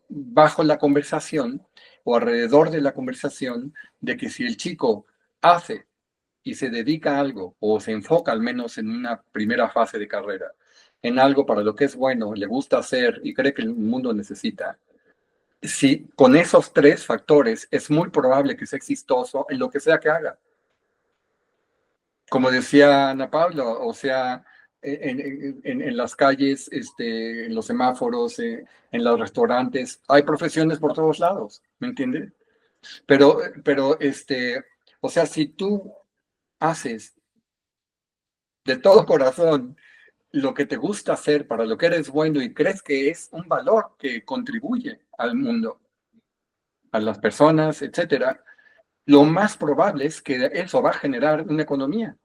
bajo la conversación o alrededor de la conversación de que si el chico hace y se dedica a algo o se enfoca al menos en una primera fase de carrera, en algo para lo que es bueno, le gusta hacer y cree que el mundo necesita, si con esos tres factores es muy probable que sea exitoso en lo que sea que haga. Como decía Ana Paula, o sea, en las calles, en los semáforos, en los restaurantes, hay profesiones por todos lados, ¿me entiendes? Pero, o sea, si tú haces de todo corazón lo que te gusta hacer, para lo que eres bueno y crees que es un valor que contribuye al mundo, a las personas, etcétera, lo más probable es que eso va a generar una economía.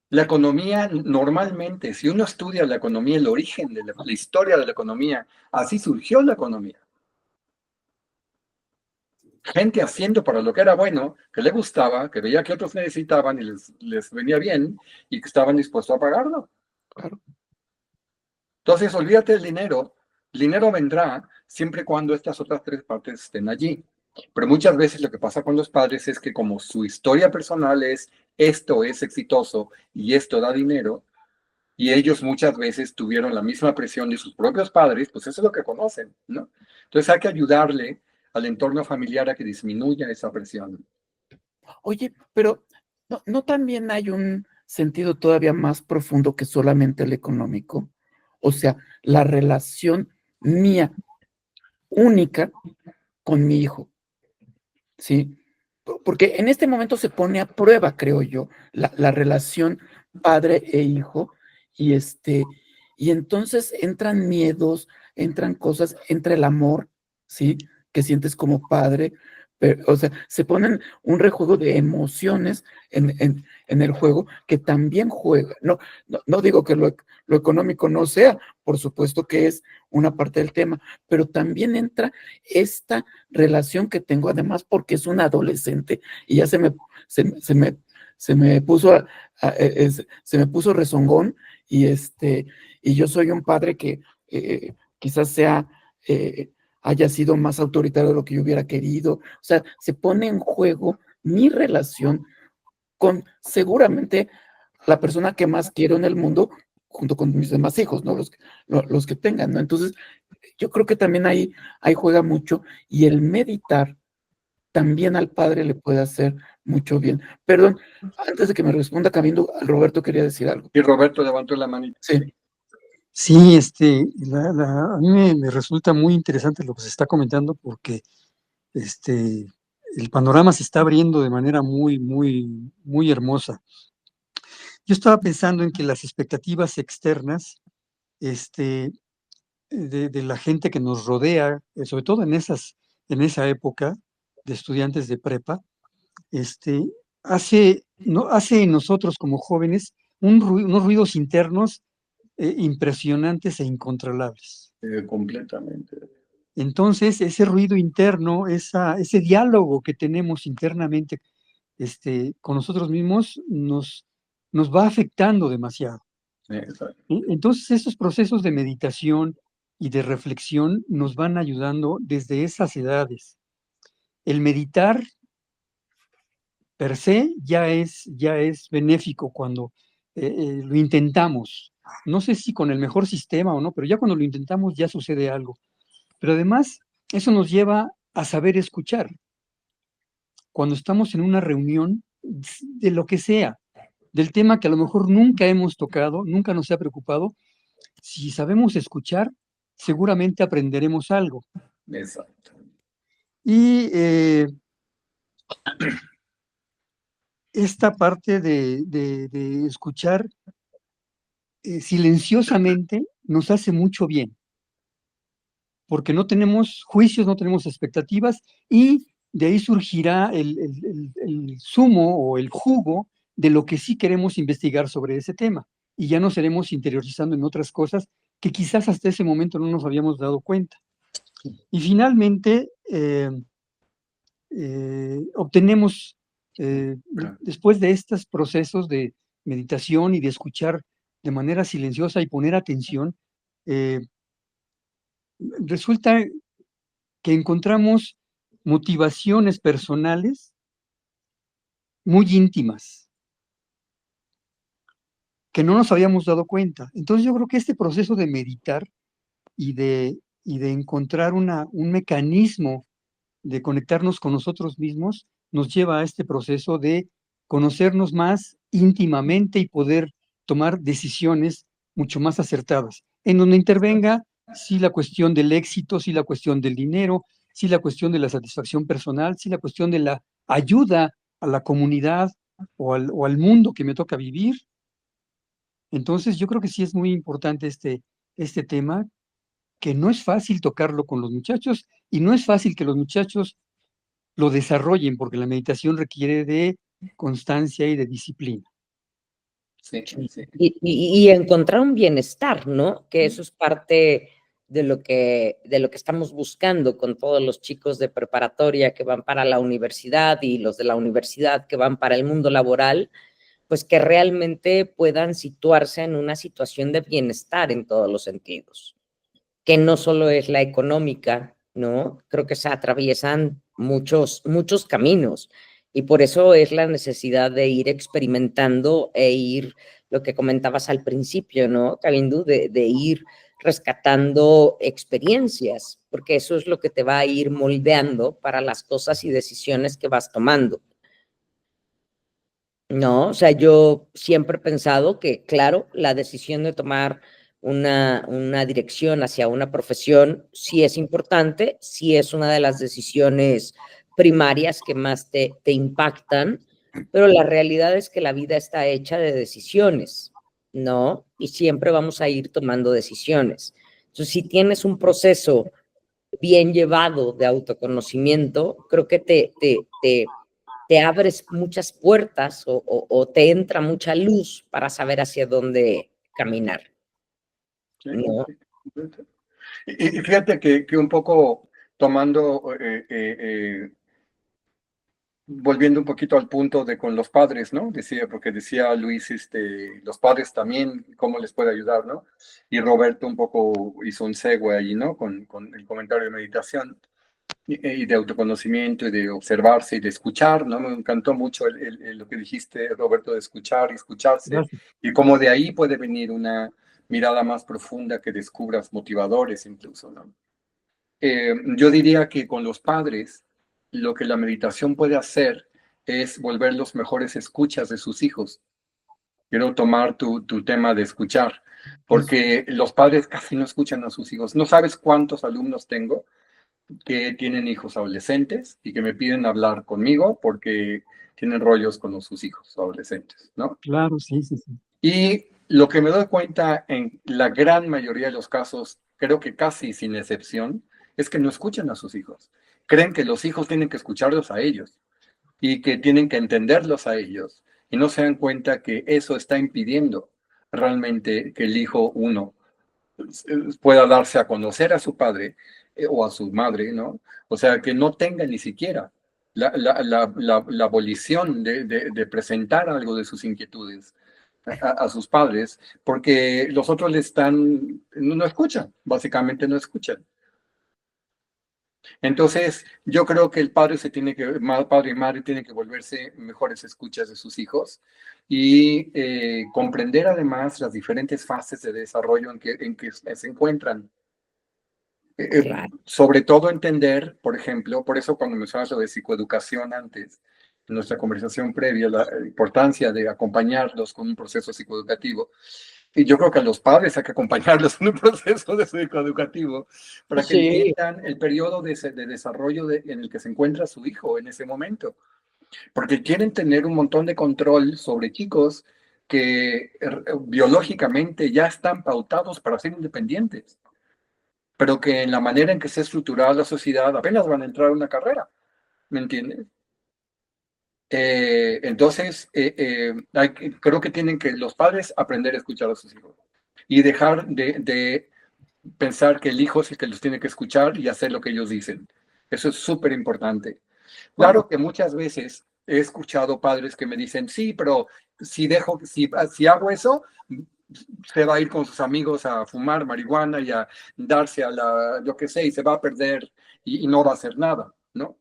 La economía normalmente, si uno estudia la economía, el origen de la historia de la economía, así surgió la economía. Gente haciendo para lo que era bueno, que le gustaba, que veía que otros necesitaban y les venía bien y que estaban dispuestos a pagarlo. claro. Entonces, olvídate del dinero. El dinero vendrá siempre y cuando estas otras tres partes estén allí. Pero muchas veces lo que pasa con los padres es que como su historia personal es esto es exitoso y esto da dinero, y ellos muchas veces tuvieron la misma presión de sus propios padres, pues eso es lo que conocen, ¿no? Entonces hay que ayudarle al entorno familiar a que disminuya esa presión. Oye, pero ¿no también hay un sentido todavía más profundo que solamente el económico? O sea, la relación mía única con mi hijo, ¿sí? Porque en este momento se pone a prueba, creo yo, la relación padre e hijo, y y entonces entran miedos, entran cosas, entra el amor, ¿sí? Que sientes como padre, pero, o sea, se ponen un rejuego de emociones en el juego que también juega. No digo que lo económico no sea, por supuesto que es una parte del tema, pero también entra esta relación que tengo, además porque es un adolescente y ya se me puso se me puso rezongón, y y yo soy un padre que quizás haya sido más autoritario de lo que yo hubiera querido. O sea, se pone en juego mi relación con seguramente la persona que más quiero en el mundo, junto con mis demás hijos, ¿no? Los que tengan, ¿no? Entonces, Yo creo que también ahí juega mucho, y el meditar también al padre le puede hacer mucho bien. Perdón, antes de que me responda Camilo, Roberto quería decir algo. Y Roberto levantó la manita. Sí. Sí, a mí me resulta muy interesante lo que se está comentando porque el panorama se está abriendo de manera muy, muy, muy hermosa. Yo estaba pensando en que las expectativas externas, de la gente que nos rodea, sobre todo en esa época de estudiantes de prepa, hace en nosotros como jóvenes unos ruidos internos impresionantes e incontrolables. Completamente. Entonces, ese ruido interno, ese diálogo que tenemos internamente con nosotros mismos, nos va afectando demasiado. Exacto. Entonces, esos procesos de meditación y de reflexión nos van ayudando desde esas edades. El meditar per se ya es benéfico cuando lo intentamos. No sé si con el mejor sistema o no, pero ya cuando lo intentamos ya sucede algo. Pero además, eso nos lleva a saber escuchar. Cuando estamos en una reunión de lo que sea, del tema que a lo mejor nunca hemos tocado, nunca nos ha preocupado, si sabemos escuchar, seguramente aprenderemos algo. Exacto. Y esta parte de escuchar silenciosamente nos hace mucho bien, porque no tenemos juicios, no tenemos expectativas, y de ahí surgirá el zumo o el jugo de lo que sí queremos investigar sobre ese tema, y ya nos iremos interiorizando en otras cosas que quizás hasta ese momento no nos habíamos dado cuenta. Y finalmente, obtenemos, después de estos procesos de meditación y de escuchar de manera silenciosa y poner atención, resulta que encontramos motivaciones personales muy íntimas que no nos habíamos dado cuenta. Entonces yo creo que este proceso de meditar y de encontrar un mecanismo de conectarnos con nosotros mismos nos lleva a este proceso de conocernos más íntimamente y poder tomar decisiones mucho más acertadas, en donde intervenga sí la cuestión del éxito, sí la cuestión del dinero, sí la cuestión de la satisfacción personal, sí la cuestión de la ayuda a la comunidad o al mundo que me toca vivir. Entonces yo creo que sí es muy importante este tema, que no es fácil tocarlo con los muchachos y no es fácil que los muchachos lo desarrollen, porque la meditación requiere de constancia y de disciplina. Sí, sí. Y encontrar un bienestar, ¿no? Que eso es parte de lo que estamos buscando con todos los chicos de preparatoria que van para la universidad y los de la universidad que van para el mundo laboral, pues que realmente puedan situarse en una situación de bienestar en todos los sentidos, que no solo es la económica, ¿no? Creo que se atraviesan muchos, muchos caminos, y por eso es la necesidad de ir experimentando e ir, lo que comentabas al principio, ¿no, Kalindu? De ir rescatando experiencias, porque eso es lo que te va a ir moldeando para las cosas y decisiones que vas tomando. No, o sea, yo siempre he pensado que, claro, la decisión de tomar una dirección hacia una profesión sí es importante, sí es una de las decisiones primarias que más te impactan, pero la realidad es que la vida está hecha de decisiones, ¿no? Y siempre vamos a ir tomando decisiones. Entonces, si tienes un proceso bien llevado de autoconocimiento, creo que te abres muchas puertas o te entra mucha luz para saber hacia dónde caminar, Sí, ¿no? sí. Y fíjate que un poco tomando, volviendo un poquito al punto de con los padres, ¿no? Porque decía Luis, los padres también, ¿cómo les puede ayudar, no? Y Roberto un poco hizo un segue ahí, ¿no? Con el comentario de meditación y de autoconocimiento y de observarse y de escuchar, ¿no? Me encantó mucho lo que dijiste, Roberto, de escuchar y escucharse, Gracias. y cómo de ahí puede venir una mirada más profunda, que descubras motivadores incluso, ¿no? Yo diría que con los padres, lo que la meditación puede hacer es volverlos mejores escuchas de sus hijos. Quiero tomar tu tema de escuchar, porque los padres casi no escuchan a sus hijos. No sabes cuántos alumnos tengo que tienen hijos adolescentes y que me piden hablar conmigo porque tienen rollos con sus hijos adolescentes, ¿no? Claro, sí, sí, sí. Y lo que me doy cuenta en la gran mayoría de los casos, creo que casi sin excepción, es que no escuchan a sus hijos. Creen que los hijos tienen que escucharlos a ellos y que tienen que entenderlos a ellos. Y no se dan cuenta que eso está impidiendo realmente que el hijo uno pueda darse a conocer a su padre o a su madre, ¿no? O sea, que no tenga ni siquiera la volición de presentar algo de sus inquietudes a sus padres, porque los otros le están, no escuchan, básicamente no escuchan. Entonces, yo creo que el padre padre y madre tienen que volverse mejores escuchas de sus hijos y comprender además las diferentes fases de desarrollo en que se encuentran. Claro. Sobre todo entender, por ejemplo, por eso cuando mencionas lo de psicoeducación antes, en nuestra conversación previa, la importancia de acompañarlos con un proceso psicoeducativo. Y yo creo que a los padres hay que acompañarlos en un proceso de psicoeducativo para que Sí. entiendan el periodo de desarrollo en el que se encuentra su hijo en ese momento. Porque quieren tener un montón de control sobre chicos que biológicamente ya están pautados para ser independientes, pero que en la manera en que se ha estructurado la sociedad apenas van a entrar a una carrera, ¿me entiendes? Entonces, creo que tienen que los padres aprender a escuchar a sus hijos y dejar de pensar que el hijo es el que los tiene que escuchar y hacer lo que ellos dicen. Eso es súper importante. Claro que muchas veces he escuchado padres que me dicen, sí, pero si hago eso, se va a ir con sus amigos a fumar marihuana y a darse a yo qué sé, y se va a perder y no va a hacer nada, ¿no?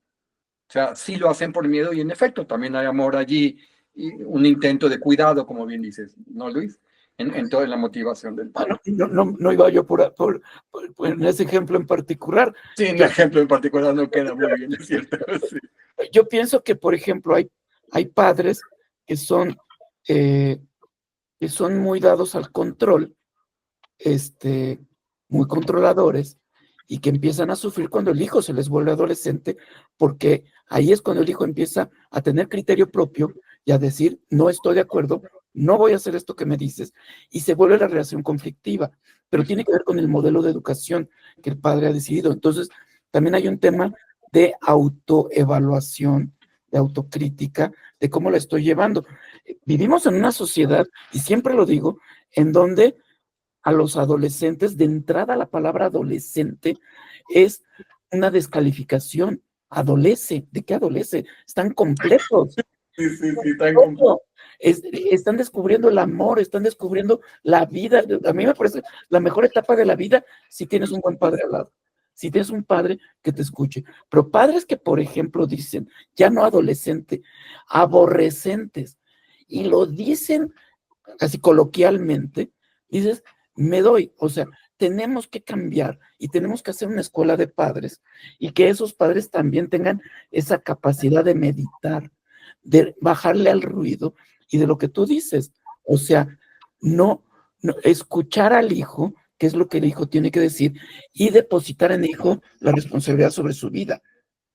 O sea, sí lo hacen por miedo y en efecto también hay amor allí y un intento de cuidado, como bien dices, ¿no, Luis? En toda la motivación del padre. No iba yo por en ese ejemplo en particular. Sí, un ejemplo en particular no queda muy bien, es cierto. Sí. Yo pienso que, por ejemplo, hay padres que son muy dados al control, muy controladores, y que empiezan a sufrir cuando el hijo se les vuelve adolescente, porque ahí es cuando el hijo empieza a tener criterio propio y a decir, no estoy de acuerdo, no voy a hacer esto que me dices, y se vuelve la relación conflictiva, pero tiene que ver con el modelo de educación que el padre ha decidido. Entonces, también hay un tema de autoevaluación, de autocrítica, de cómo la estoy llevando. Vivimos en una sociedad, y siempre lo digo, en donde a los adolescentes, de entrada la palabra adolescente es una descalificación. Adolece, ¿de qué adolece? Están completos. Sí, están completos. Están descubriendo el amor, están descubriendo la vida. A mí me parece la mejor etapa de la vida si tienes un buen padre al lado, si tienes un padre que te escuche. Pero padres que, por ejemplo, dicen, ya no adolescente, aborrecentes, y lo dicen así coloquialmente, dices, me doy, o sea, tenemos que cambiar y tenemos que hacer una escuela de padres y que esos padres también tengan esa capacidad de meditar, de bajarle al ruido y de lo que tú dices, o sea, no escuchar al hijo, qué es lo que el hijo tiene que decir, y depositar en el hijo la responsabilidad sobre su vida.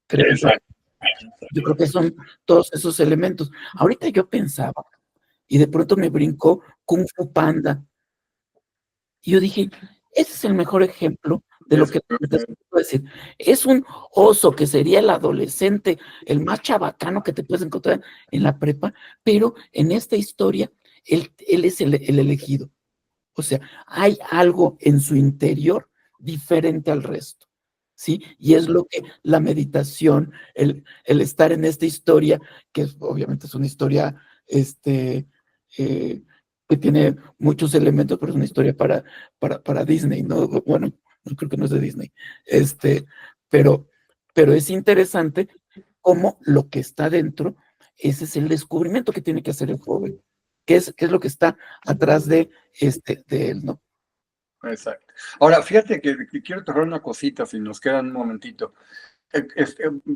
Yo creo que son todos esos elementos. Ahorita yo pensaba, y de pronto me brincó Kung Fu Panda. Y yo dije, ese es el mejor ejemplo de lo que te puedo decir. Es un oso que sería el adolescente, el más chabacano que te puedes encontrar en la prepa, pero en esta historia, él es el elegido. O sea, hay algo en su interior diferente al resto, ¿sí? Y es lo que la meditación, el estar en esta historia, que obviamente es una historia, que tiene muchos elementos, pero es una historia para Disney, ¿no? Bueno, no creo que no es de Disney, pero es interesante cómo lo que está dentro, ese es el descubrimiento que tiene que hacer el joven. ¿Qué es lo que está atrás de él, ¿no? Exacto. Ahora, fíjate que quiero tocar una cosita, si nos queda un momentito.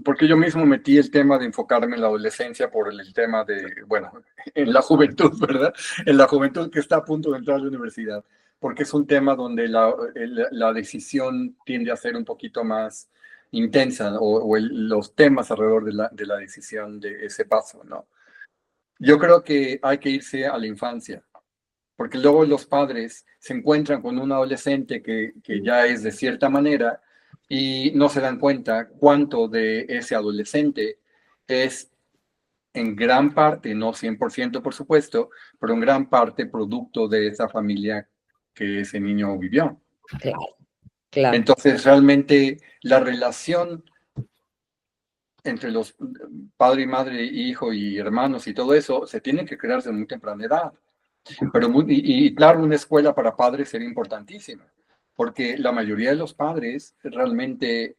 Porque yo mismo metí el tema de enfocarme en la adolescencia por el tema de, bueno, en la juventud, ¿verdad? En la juventud que está a punto de entrar a la universidad, porque es un tema donde la decisión tiende a ser un poquito más intensa o los temas alrededor de la decisión de ese paso, ¿no? Yo creo que hay que irse a la infancia, porque luego los padres se encuentran con un adolescente que ya es de cierta manera y no se dan cuenta cuánto de ese adolescente es en gran parte, no 100% por supuesto, pero en gran parte producto de esa familia que ese niño vivió. Claro, claro. Entonces, realmente la relación entre los padre y madre, hijo y hermanos y todo eso se tiene que crear desde muy temprana edad. Pero claro, una escuela para padres sería importantísima, porque la mayoría de los padres realmente,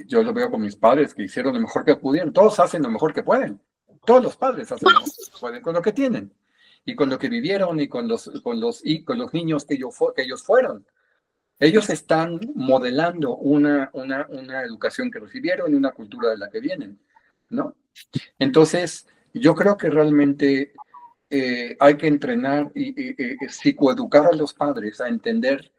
yo lo veo con mis padres que hicieron lo mejor que pudieron, todos hacen lo mejor que pueden, todos los padres hacen lo mejor que pueden con lo que tienen, y con lo que vivieron, y con los niños que ellos fueron. Ellos están modelando una educación que recibieron y una cultura de la que vienen, ¿no? Entonces, yo creo que realmente hay que entrenar y psicoeducar a los padres a entender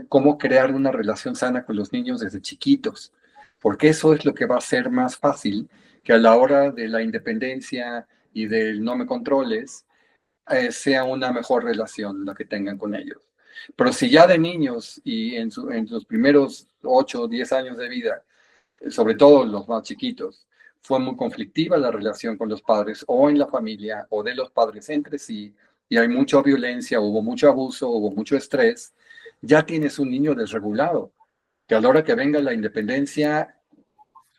cómo crear una relación sana con los niños desde chiquitos, porque eso es lo que va a ser más fácil que a la hora de la independencia y del no me controles, sea una mejor relación la que tengan con ellos. Pero si ya de niños y en los primeros 8 o 10 años de vida, sobre todo los más chiquitos, fue muy conflictiva la relación con los padres o en la familia o de los padres entre sí, y hay mucha violencia, hubo mucho abuso, hubo mucho estrés, ya tienes un niño desregulado, que a la hora que venga la independencia,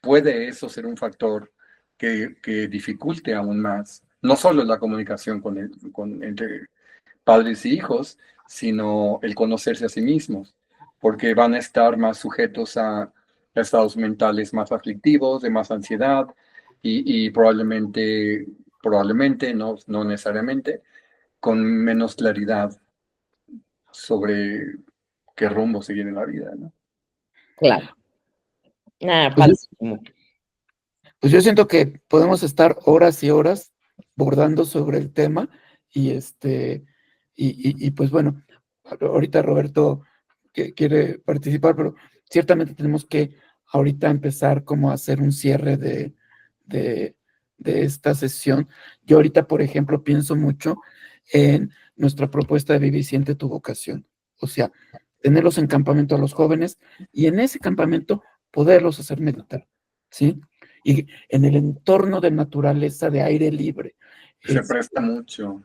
puede eso ser un factor que dificulte aún más, no solo la comunicación entre padres y hijos, sino el conocerse a sí mismos, porque van a estar más sujetos a estados mentales más aflictivos, de más ansiedad y probablemente, no necesariamente, con menos claridad sobre qué rumbo seguir en la vida, ¿no? Claro. Nada, Pues, padrísimo. pues yo siento que podemos estar horas y horas bordando sobre el tema y pues bueno, ahorita Roberto que quiere participar, pero ciertamente tenemos que ahorita empezar como a hacer un cierre de, de esta sesión. Yo ahorita, por ejemplo, pienso mucho en nuestra propuesta de Vive y Siente tu Vocación. O sea, tenerlos en campamento a los jóvenes y en ese campamento poderlos hacer meditar, ¿sí? Y en el entorno de naturaleza, de aire libre. Se presta mucho.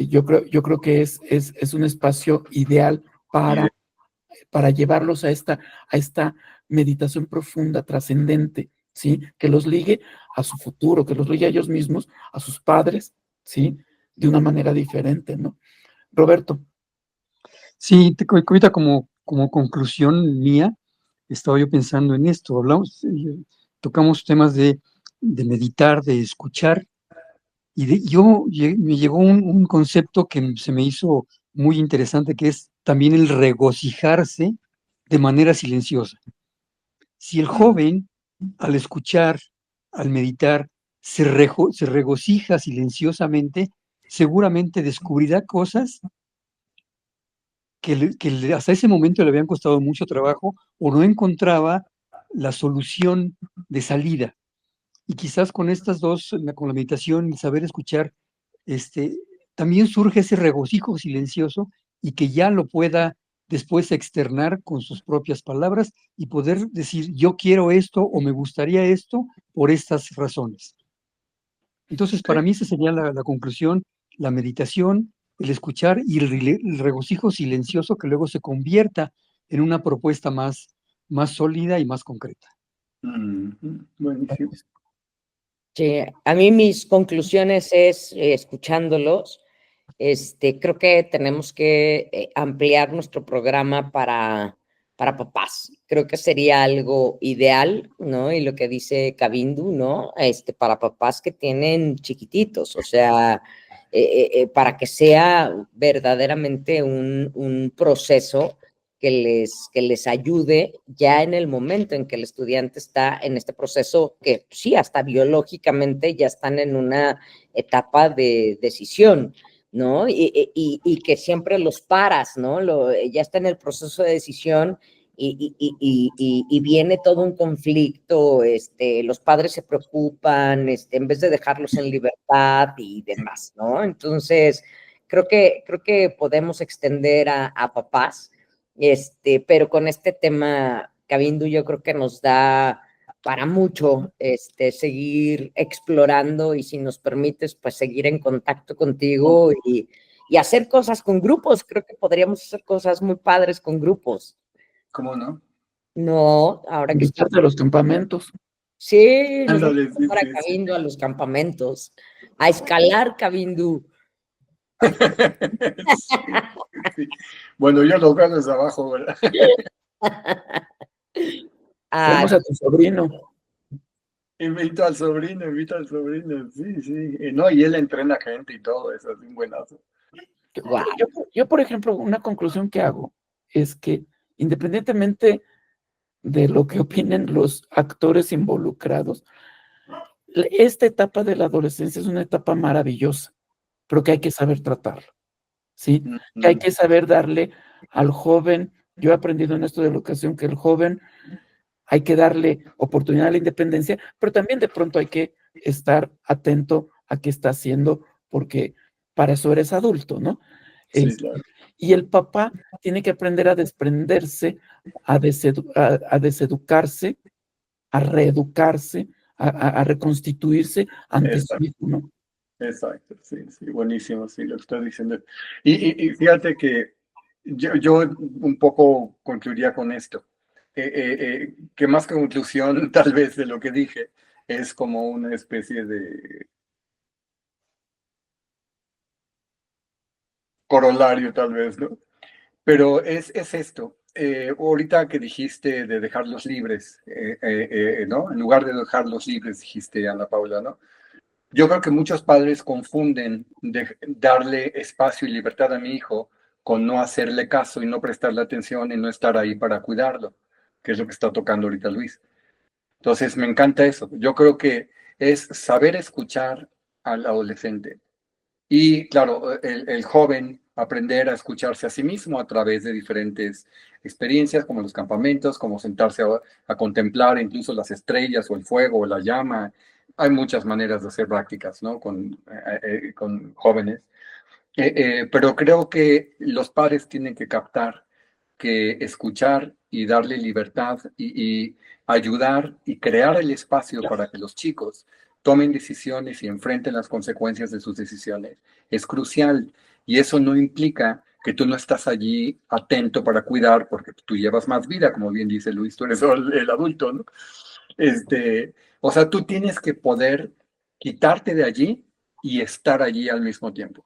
Yo creo que es un espacio ideal para llevarlos a esta meditación profunda, trascendente, ¿sí? Que los ligue a su futuro, que los ligue a ellos mismos, a sus padres, ¿sí? De una manera diferente, ¿no? Roberto. Sí, ahorita como conclusión mía, estaba yo pensando en esto, tocamos temas de meditar, de escuchar, y me llegó un concepto que se me hizo muy interesante, que es también el regocijarse de manera silenciosa. Si el joven, al escuchar, al meditar, se regocija silenciosamente, seguramente descubrirá cosas que hasta ese momento le habían costado mucho trabajo o no encontraba la solución de salida. Y quizás con estas dos, con la meditación y el saber escuchar, también surge ese regocijo silencioso y que ya lo pueda después externar con sus propias palabras y poder decir, yo quiero esto o me gustaría esto por estas razones. Entonces, para mí esa sería la conclusión, la meditación, el escuchar y el regocijo silencioso que luego se convierta en una propuesta más sólida y más concreta. Buenísimo. Sí, a mí mis conclusiones es, escuchándolos, creo que tenemos que ampliar nuestro programa para papás. Creo que sería algo ideal, ¿no? Y lo que dice Kavindu, ¿no? Para papás que tienen chiquititos, o sea, para que sea verdaderamente un proceso que les ayude ya en el momento en que el estudiante está en este proceso, que sí, hasta biológicamente ya están en una etapa de decisión, ¿no? Y que siempre los paras, ¿no? Ya está en el proceso de decisión y viene todo un conflicto, los padres se preocupan, en vez de dejarlos en libertad y demás, ¿no? Entonces, creo que podemos extender a papás, pero con este tema, Cavindu, yo creo que nos da para mucho seguir explorando y si nos permites, pues seguir en contacto contigo y hacer cosas con grupos. Creo que podríamos hacer cosas muy padres con grupos. ¿Cómo no? No, ahora que Invitarte a los campamentos. sí, nos vamos Ándale, a sí, llevar a sí, sí. Cavindu a los campamentos, a escalar Cavindu. Sí, sí. Bueno, yo lo veo desde abajo, ¿verdad? Ah, Traemos a tu sobrino. Invito al sobrino, sí, sí. No, y él entrena gente y todo eso, es un buenazo. wow. Yo, por ejemplo, una conclusión que hago es que independientemente de lo que opinen los actores involucrados, esta etapa de la adolescencia es una etapa maravillosa, pero que hay que saber tratarla, ¿sí? Que hay que saber darle al joven, yo he aprendido en esto de la educación que el joven hay que darle oportunidad a la independencia, pero también de pronto hay que estar atento a qué está haciendo, porque para eso eres adulto, ¿no? Sí, claro. Y el papá tiene que aprender a desprenderse, a deseducarse, a reeducarse, a reconstituirse ante su Exacto, hijo, ¿no? exacto, sí, sí, buenísimo, sí, lo que estás diciendo. Y fíjate que yo un poco concluiría con esto, que más que conclusión tal vez de lo que dije, es como una especie de corolario tal vez, ¿no? Pero es esto. Ahorita que dijiste de dejarlos libres, ¿no? En lugar de dejarlos libres, dijiste Ana Paula, ¿no? Yo creo que muchos padres confunden darle espacio y libertad a mi hijo con no hacerle caso y no prestarle atención y no estar ahí para cuidarlo, que es lo que está tocando ahorita Luis. Entonces, me encanta eso. Yo creo que es saber escuchar al adolescente. Y claro, el joven aprender a escucharse a sí mismo a través de diferentes experiencias, como los campamentos, como sentarse a contemplar incluso las estrellas o el fuego o la llama. Hay muchas maneras de hacer prácticas, ¿no? Con jóvenes. Pero creo que los padres tienen que captar que escuchar y darle libertad y ayudar y crear el espacio para que los chicos tomen decisiones y enfrenten las consecuencias de sus decisiones es crucial. Y eso no implica que tú no estás allí atento para cuidar, porque tú llevas más vida, como bien dice Luis, tú eres el adulto, ¿no? O sea, tú tienes que poder quitarte de allí y estar allí al mismo tiempo.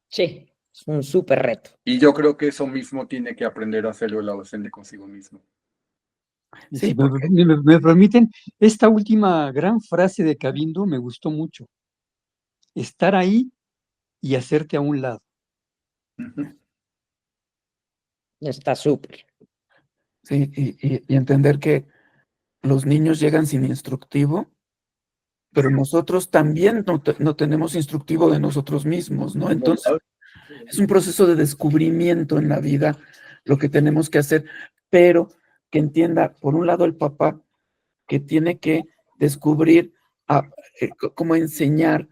Sí, es un súper reto. Y yo creo que eso mismo tiene que aprender a hacerlo el adolescente consigo mismo. Sí, Si porque me permiten, esta última gran frase de Cavindu me gustó mucho. Estar ahí y hacerte a un lado. Ujú. Está súper. sí, y entender que los niños llegan sin instructivo, pero nosotros también no tenemos instructivo de nosotros mismos, ¿no? Entonces, es un proceso de descubrimiento en la vida lo que tenemos que hacer, pero que entienda, por un lado, el papá que tiene que descubrir cómo enseñar,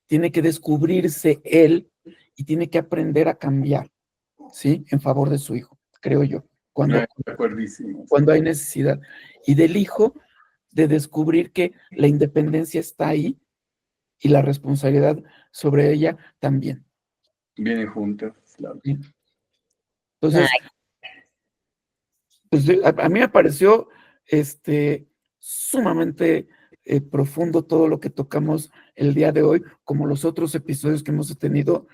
tiene que descubrirse él y tiene que aprender a cambiar, ¿sí? En favor de su hijo, creo yo, De acuerdísimo. cuando hay necesidad. Y del hijo, de descubrir que la independencia está ahí y la responsabilidad sobre ella también. Vienen juntos, claro. ¿Sí? Entonces, pues a mí me pareció sumamente profundo todo lo que tocamos el día de hoy, como los otros episodios que hemos tenido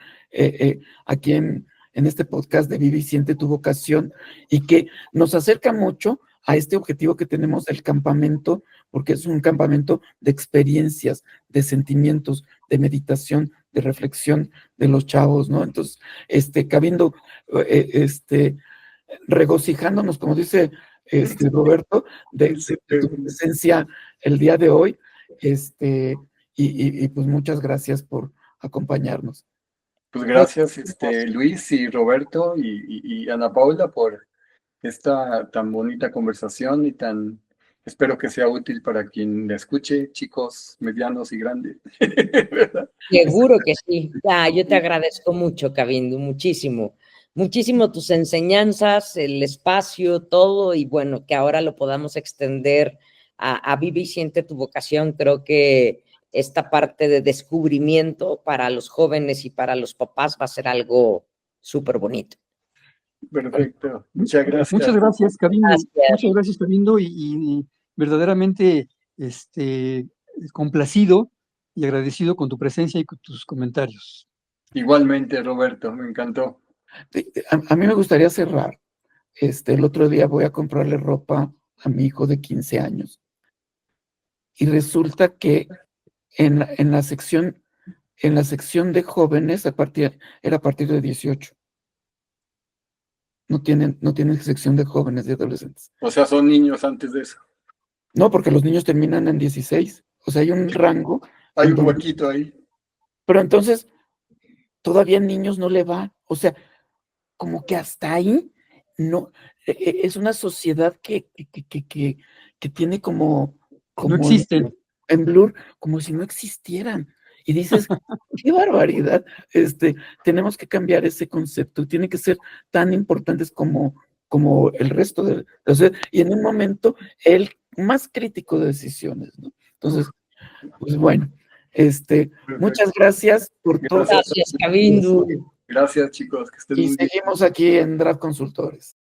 aquí en este podcast de Vive y Siente tu Vocación, y que nos acerca mucho a este objetivo que tenemos del campamento, porque es un campamento de experiencias, de sentimientos, de meditación, de reflexión de los chavos, ¿no? Entonces, cabiendo, regocijándonos, como dice Roberto, de tu presencia el día de hoy, y pues muchas gracias por acompañarnos. Pues gracias, Luis y Roberto y Ana Paula por esta tan bonita conversación y espero que sea útil para quien la escuche, chicos, medianos y grandes. ¿Verdad? Seguro que sí. Ya, yo te agradezco mucho, Cabindo, muchísimo. Muchísimo tus enseñanzas, el espacio, todo, y bueno, que ahora lo podamos extender a Vive y Siente tu Vocación. Creo que esta parte de descubrimiento para los jóvenes y para los papás va a ser algo súper bonito. Perfecto. Muchas gracias. Muchas gracias, Cabindo. Gracias. Muchas gracias, Cabindo, y verdaderamente complacido y agradecido con tu presencia y con tus comentarios. Igualmente, Roberto, me encantó. A mí me gustaría cerrar. El otro día voy a comprarle ropa a mi hijo de 15 años. Y resulta que en la sección de jóvenes, era a partir de 18. No tienen sección de jóvenes, de adolescentes. O sea, son niños antes de eso. No, porque los niños terminan en 16. O sea, hay un rango. Hay un huequito ahí. Pero entonces, todavía niños no le va. O sea, como que hasta ahí, no. Es una sociedad que tiene como No existen. En blur, como si no existieran. Y dices, qué barbaridad, tenemos que cambiar ese concepto, tiene que ser tan importantes como el resto de la sociedad, y en un momento el más crítico de decisiones, ¿no? Entonces, pues bueno, muchas gracias por todo. Gracias, Cabindo. Gracias, chicos, que estén Y muy bien. seguimos aquí en Draft Consultores.